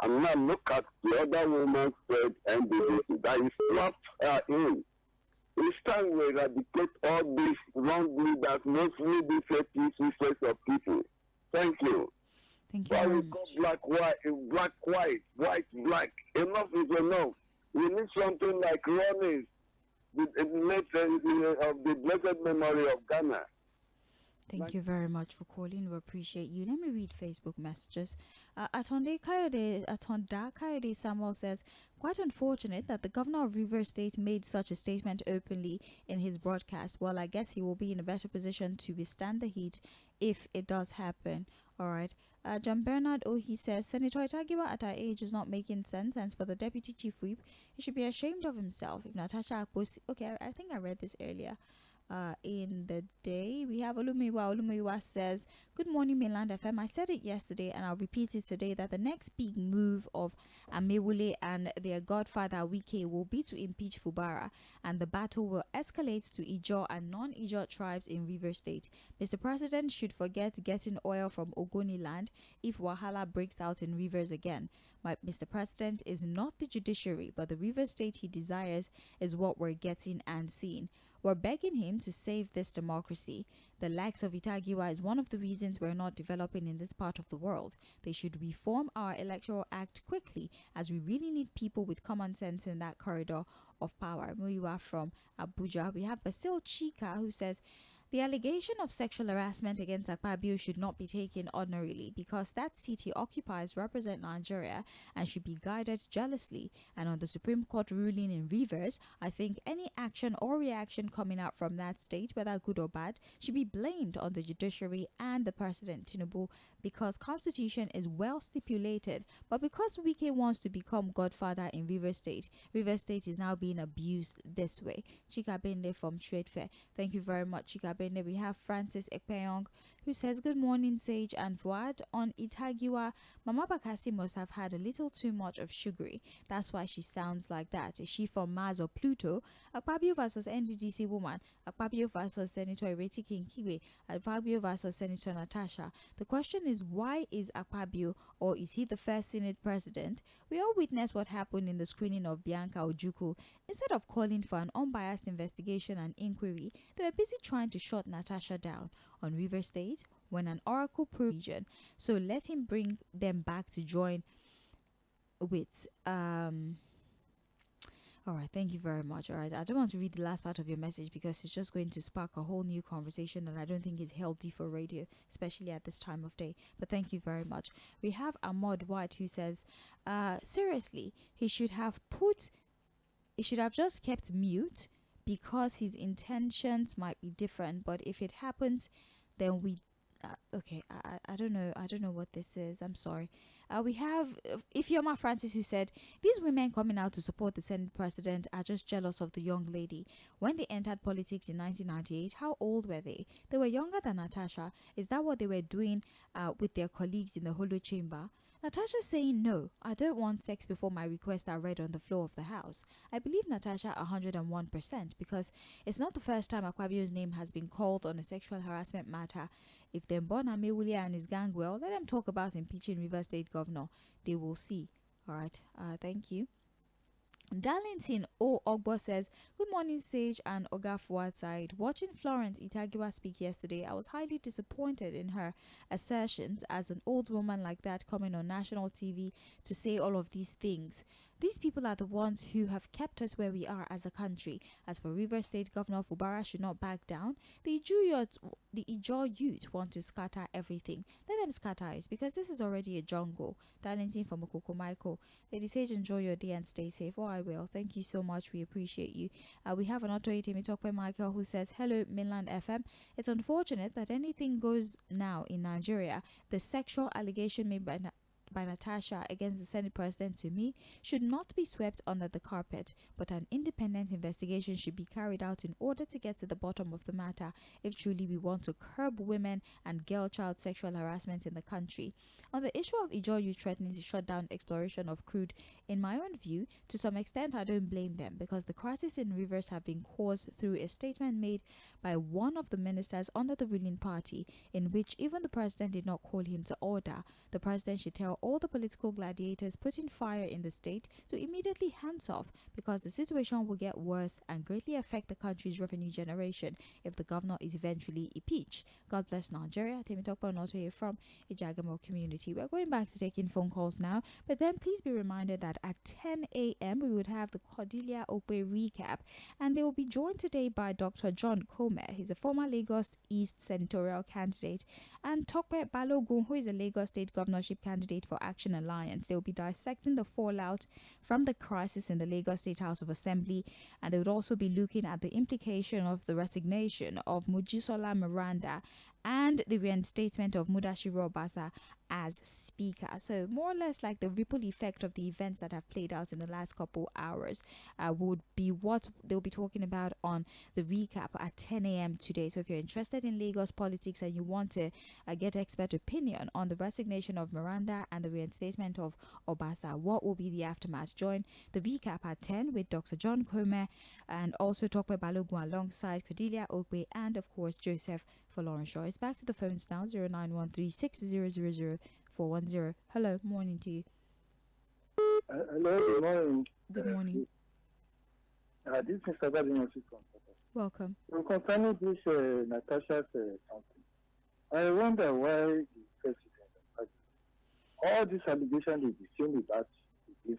And now look at the other woman said NBDC that he slapped her in. It's time we eradicate all these wrong leaders, mostly these useless of people. Thank you. Thank you very much. Black, white, black. Enough is enough. We need something like Ronnie's, of the blessed memory of Ghana. Thank you very much for calling. We appreciate you. Let me read Facebook messages. Atonda Kayode Samuel says, quite unfortunate that the governor of Rivers State made such a statement openly in his broadcast. Well, I guess he will be in a better position to withstand the heat if it does happen. All right. John Bernard he says, Senator Itagiwa at our age is not making sense, and for the deputy chief whip, he should be ashamed of himself. If Natasha Akposi, okay, I think I read this earlier. In the day, we have Olumiwa says, good morning mainland FM. I said it yesterday and I'll repeat it today that the next big move of Amewule and their godfather Wike will be to impeach Fubara, and the battle will escalate to Ijaw and non-Ijaw tribes in Rivers State. Mr. President should forget getting oil from Ogoni land if Wahala breaks out in Rivers again. Mr. President is not the judiciary, but the Rivers State he desires is what we're getting and seeing. We're begging him to save this democracy. The likes of Itagiwa is one of the reasons we're not developing in this part of the world. They should reform our electoral act quickly, as we really need people with common sense in that corridor of power. Muiwa from Abuja. We have Basil Chika who says, the allegation of sexual harassment against Akpabio should not be taken ordinarily, because that seat he occupies represents Nigeria and should be guided jealously. And on the Supreme Court ruling in Rivers, I think any action or reaction coming out from that state, whether good or bad, should be blamed on the judiciary and the President Tinubu, because Constitution is well stipulated. But because Wike wants to become godfather in Rivers State is now being abused this way. Chika Bende from Trade Fair. Thank you very much, Chika Bende. We have Francis Ekpeyong who says, good morning Sage and Fuad. On Itagiwa, Mama Bakassi must have had a little too much of sugary. That's why she sounds like that. Is she from Mars or Pluto? Akpabio versus NDDC woman. Akpabio versus Senator Ireti Kinkiwe. Akpabio versus Senator Natasha. The question is, why is Akpabio, or is he the first Senate president? We all witnessed what happened in the screening of Bianca Ojukwu. Instead of calling for an unbiased investigation and inquiry, they were busy trying to shut Natasha down on River State when an oracle proved region. So let him bring them back to join with all right, thank you very much. All right, I don't want to read the last part of your message because it's just going to spark a whole new conversation that I don't think is healthy for radio, especially at this time of day. But thank you very much. We have Ahmad White who says, seriously, he should have just kept mute, because his intentions might be different. But if it happens, then we okay, I don't know what this is. I'm sorry. We have Ifeoma Francis who said, these women coming out to support the Senate president are just jealous of the young lady. When they entered politics in 1998, how old were they? They were younger than Natasha. Is that what they were doing with their colleagues in the Holo chamber? Natasha saying, no, I don't want sex before my requests are read on the floor of the House. I believe Natasha 101%, because it's not the first time Akpabio's name has been called on a sexual harassment matter. If them born Amewule and his gang well, let them talk about impeaching River State governor. They will see. All right. Thank you. Darlington O. Ogbo says, good morning Sage and Oga Fuad side. Watching Florence Itagiwa speak yesterday, I was highly disappointed in her assertions as an old woman like that coming on national TV to say all of these things. These people are the ones who have kept us where we are as a country. As for River State Governor Fubara should not back down. The Ijaw youth want to scatter everything. Let them scatter it, because this is already a jungle. Darlington from Okoko Michael. Lady Sage, enjoy your day and stay safe. Oh, I will. Thank you so much. We appreciate you. We have another Tokwe Michael who says, hello, Mainland FM. It's unfortunate that anything goes now in Nigeria. The sexual allegation made by by Natasha against the Senate President to me should not be swept under the carpet, but an independent investigation should be carried out in order to get to the bottom of the matter if truly we want to curb women and girl child sexual harassment in the country. On the issue of Ijaw youth threatening to shut down exploration of crude, in my own view, to some extent I don't blame them, because the crisis in rivers have been caused through a statement made by one of the ministers under the ruling party, in which even the president did not call him to order. The president should tell all the political gladiators putting fire in the state to immediately hands off, because the situation will get worse and greatly affect the country's revenue generation if the governor is eventually impeached. God bless Nigeria. Temitope Onoto here from Ijagamo community. We're going back to taking phone calls now, but then please be reminded that at 10 a.m. we would have the Cordelia Okwe recap, and they will be joined today by Dr. John Comer. He's a former Lagos East senatorial candidate, and Tokpe Balogun, who is a Lagos State governorship candidate for Action Alliance. They will be dissecting the fallout from the crisis in the Lagos State House of Assembly, and they would also be looking at the implication of the resignation of Mojisola Miranda and the reinstatement of Mudashiru Obasa as speaker. So more or less like the ripple effect of the events that have played out in the last couple hours would be what they'll be talking about on the recap at 10 a.m. today. So if you're interested in Lagos politics and you want to get expert opinion on the resignation of Miranda and the reinstatement of Obasa, what will be the aftermath? Join the recap at 10 with Dr. John Comer and also talk by Balogun alongside Cordelia Okwe and of course Joseph Fọlọ́runṣọ́. It's back to the phones now, 0913-6000-410. Hello, morning to you. Hello, good morning. Good morning. This is Mr. Badin. Welcome. Concerning this Natasha's something, I wonder why the president, all these allegations is the same about this.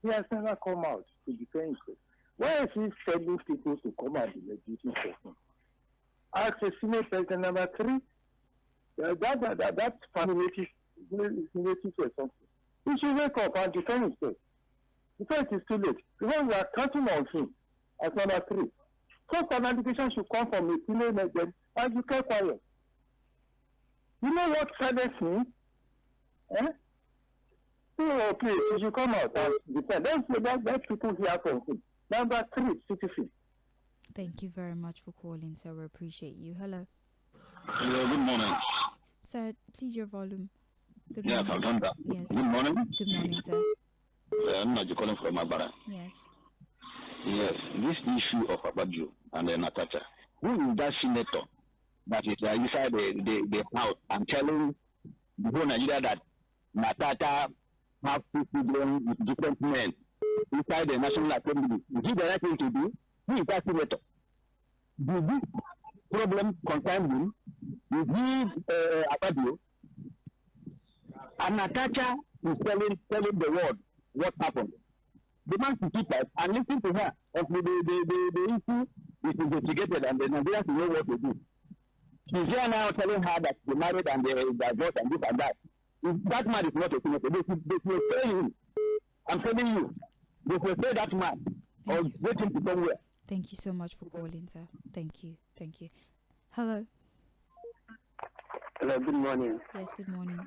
He has never come out to defend himself. Why is he telling people to come out and legitime for him? As a senior president number 3, that's family related or something. He should wake up and defend himself. Because it's too late. Because we are counting on him as number 3. So an education should come from a senior president and you keep quiet. You know what silence means? So, okay, you should come out and defend. Let people hear from him. Number 3, citizen. Thank you very much for calling, sir. We appreciate you. Hello. Hello, good morning. Sir, please your volume. Good Yes, morning. I've done that. Yes. Good morning. Good morning, sir. I'm not calling from Abara. Yes. Yes, this issue of Abadjo and Natasha. Who is that senator that is inside the house and telling the whole Nigeria that Natasha have 2 children with different men inside the National Assembly? Is it the right thing to do? Who is that senator? Did this problem concern him? Is he Abadjo? And Natasha is telling the world what happened. The man should keep quiet and listen to her until the issue is investigated and the Nigerians know what to do. She's here now telling her that they married and they divorced and this and that. If that man is not a senator, they will say him. I'm telling you, they will say that man or get him to somewhere. Thank you so much for calling, sir. Thank you. Thank you. Hello. Hello, good morning. Yes, good morning.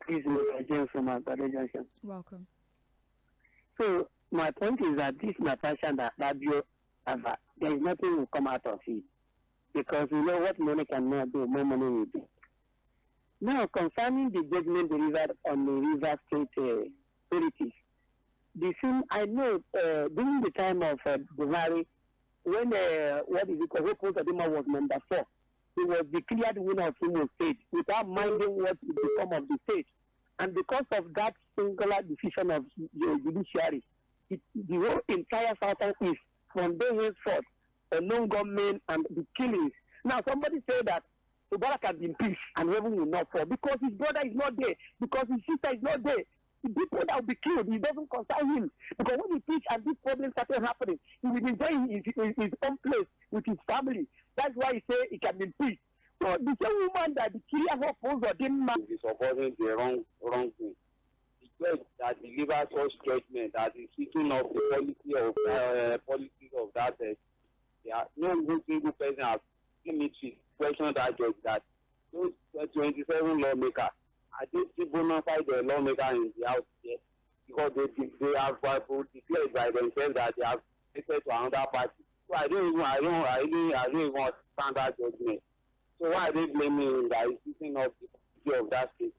This is Mr. James from Agbado Junction. Welcome. So, my point is that this Natasha Babio, there is nothing will come out of it. Because we know what money cannot do, more money will do. Now, concerning the judgment delivered on the River State authorities, the thing I know during the time of Buhari, when Ozodinma was number 4, he was declared winner of Imo State without minding what would become of the state. And because of that singular decision of the judiciary, the whole entire Southern East, from there henceforth, a non-government and the killings. Now, somebody say that Mubarak has been peace and heaven will not fall because his brother is not there, because his sister is not there. The people that will be killed, it doesn't concern him. Because when he preach and this problem started happening, he will enjoy his own place with his family. That's why he say he can be peace. So the same woman that the killer of Ozodinma is supporting the wrong thing. The judge that delivers such judgment that is speaking of the policies of that no single person has seen me to question that judge that those 27 lawmakers I did see bona fide lawmaker in the house here because they have declared by themselves that they have taken to another party. So I don't even understand that judgment. So why are they blaming that is sitting up the quality of that state?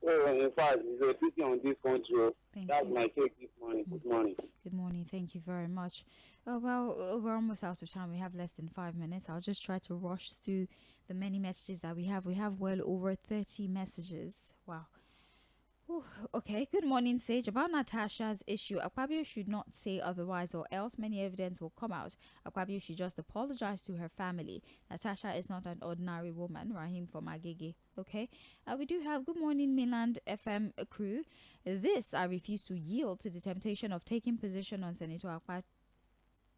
So in fact, it's a pity on this country. That's my take this morning. Good morning. Good morning. Thank you very much. Well, we're almost out of time. We have less than 5 minutes. I'll just try to rush through the many messages that we have. We have well over 30 messages. Wow. Whew. Okay, good morning, Sage. About Natasha's issue, Akpabio should not say otherwise, or else many evidence will come out. Akpabio should just apologize to her family. Natasha is not an ordinary woman. Rahim from Agege. Okay, we do have good morning, Mainland FM crew. This, I refuse to yield to the temptation of taking position on Senator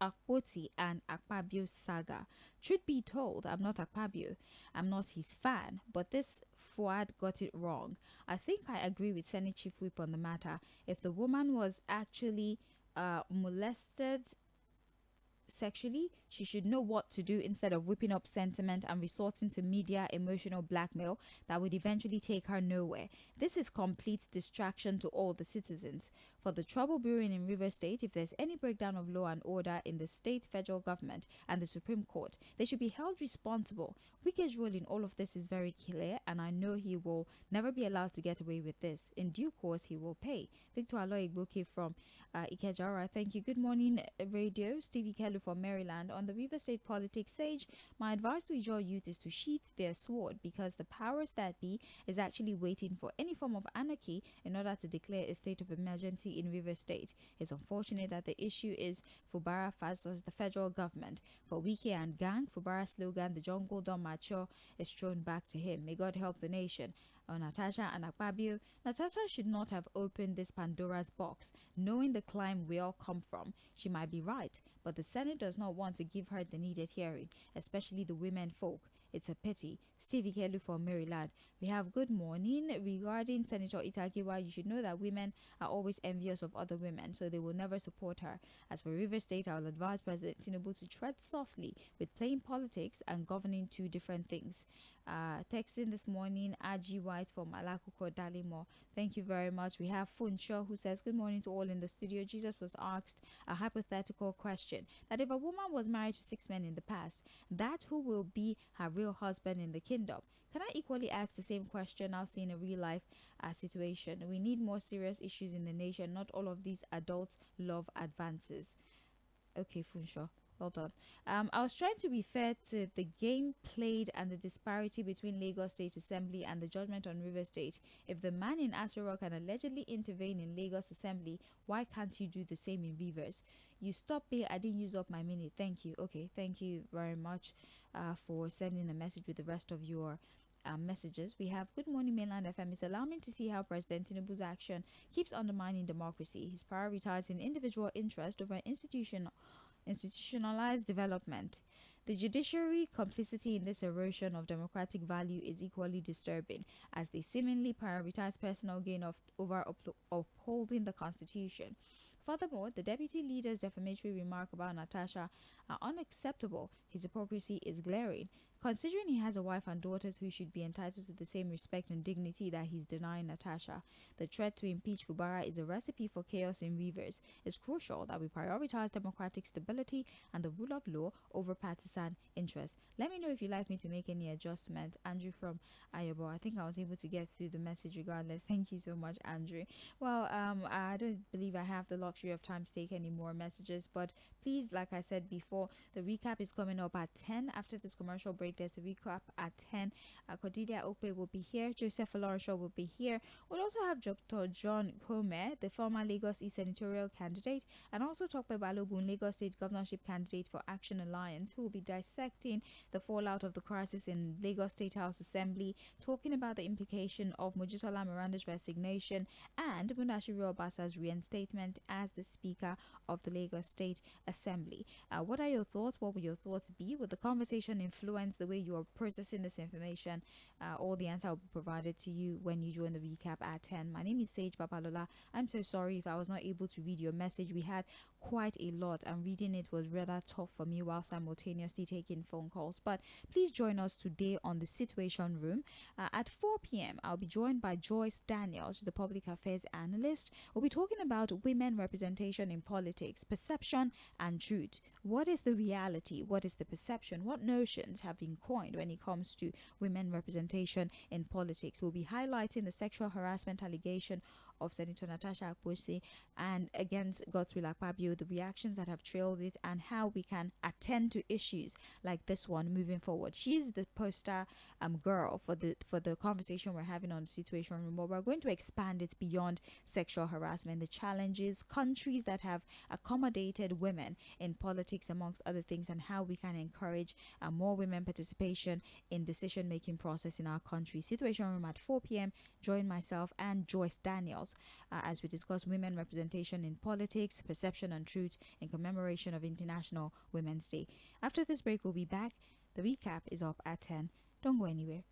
Akpoti and Akpabio's saga. Truth be told, I'm not Akpabio. I'm not his fan, but this Fuad got it wrong. I think I agree with Senate Chief Whip on the matter. If the woman was actually molested sexually, she should know what to do instead of whipping up sentiment and resorting to media emotional blackmail that would eventually take her nowhere. This is complete distraction to all the citizens. For the trouble brewing in River State, if there's any breakdown of law and order in the state, federal government, and the Supreme Court, they should be held responsible. Wike's role in all of this is very clear, and I know he will never be allowed to get away with this. In due course, he will pay. Victor Aloigboke from Ikejara, thank you. Good morning, Radio. Stevie Kelly from Maryland. On the River State politics, Sage, my advice to Ijaw youth is to sheath their sword, because the powers that be is actually waiting for any form of anarchy in order to declare a state of emergency in River State. It's unfortunate that the issue is Fubara versus the federal government. For Wike and gang, Fubara's slogan, the jungle don't mature, is thrown back to him. May God help the nation. On Natasha and Akpabio, Natasha should not have opened this Pandora's box, knowing the climb we all come from. She might be right, but the Senate does not want to give her the needed hearing, especially the women folk. It's a pity. Stevie Kelu from Maryland. We have good morning. Regarding Senator Itagiwa, you should know that women are always envious of other women, so they will never support her. As for River State, I will advise President Tinubu to tread softly with playing politics and governing two different things. Texting this morning, Aji White from Alakuko Dalimo. Thank you very much. We have Funsho who says, good morning to all in the studio. Jesus was asked a hypothetical question, that if a woman was married to 6 men in the past, that who will be her real husband in the kingdom? Can I equally ask the same question now seeing a real life situation? We need more serious issues in the nation, not all of these adults love advances. Okay, Funsho. Well done. I was trying to refer to the game played and the disparity between Lagos State Assembly and the judgment on River State. If the man in Aso Rock can allegedly intervene in Lagos Assembly, why can't you do the same in Rivers? You stop me. I didn't use up my minute. Thank you. Okay, thank you very much for sending a message with the rest of your messages. We have good morning Mainland FM. It's alarming to see how President Tinubu's action keeps undermining democracy. He's prioritizing individual interest over institutionalized development. The judiciary complicity in this erosion of democratic value is equally disturbing, as they seemingly prioritize personal gain over upholding the constitution. Furthermore, the deputy leader's defamatory remark about Natasha are unacceptable. His hypocrisy is glaring. Considering he has a wife and daughters who should be entitled to the same respect and dignity that he's denying Natasha, the threat to impeach Fubara is a recipe for chaos in Rivers. It's crucial that we prioritize democratic stability and the rule of law over partisan interests. Let me know if you'd like me to make any adjustment. Andrew from Ayobo. I think I was able to get through the message regardless. Thank you so much, Andrew. Well, I don't believe I have the luxury of time to take any more messages, but please, like I said before, the recap is coming up at 10 after this commercial break. There's a recap at 10. Cordelia Okpe will be here. Joseph Fᴜᴜ will be here. We'll also have Dr. John Kome, the former Lagos East senatorial candidate, and also Tope Balogun, Lagos State governorship candidate for Action Alliance, who will be dissecting the fallout of the crisis in Lagos State House Assembly, talking about the implication of Mojisola Miranda's resignation and Mudashiru Obasa's reinstatement as the Speaker of the Lagos State Assembly. What are your thoughts? What will your thoughts be? Will the conversation influence the way you are processing this information? All the answer will be provided to you when you join the recap at 10. My name is Sage Babalola. I'm so sorry if I was not able to read your message. We had quite a lot, and reading it was rather tough for me while simultaneously taking phone calls. But please join us today on the Situation Room. At 4 p.m., I'll be joined by Joyce Daniels, the public affairs analyst. We'll be talking about women representation in politics, perception and truth. What is the reality? What is the perception? What notions have been coined when it comes to women representation in politics? We'll be highlighting the sexual harassment allegation of Senator Natasha Akpose and against Godswill Akpabio, the reactions that have trailed it, and how we can attend to issues like this one moving forward. She's the poster girl for the conversation we're having on the Situation Room. We're going to expand it beyond sexual harassment, the challenges, countries that have accommodated women in politics, amongst other things, and how we can encourage more women participation in decision-making process in our country. Situation Room at 4 p.m. Join myself and Joyce Daniels as we discuss women representation in politics, perception and truth in commemoration of International Women's Day. After this break, we'll be back. The recap is up at 10. Don't go anywhere.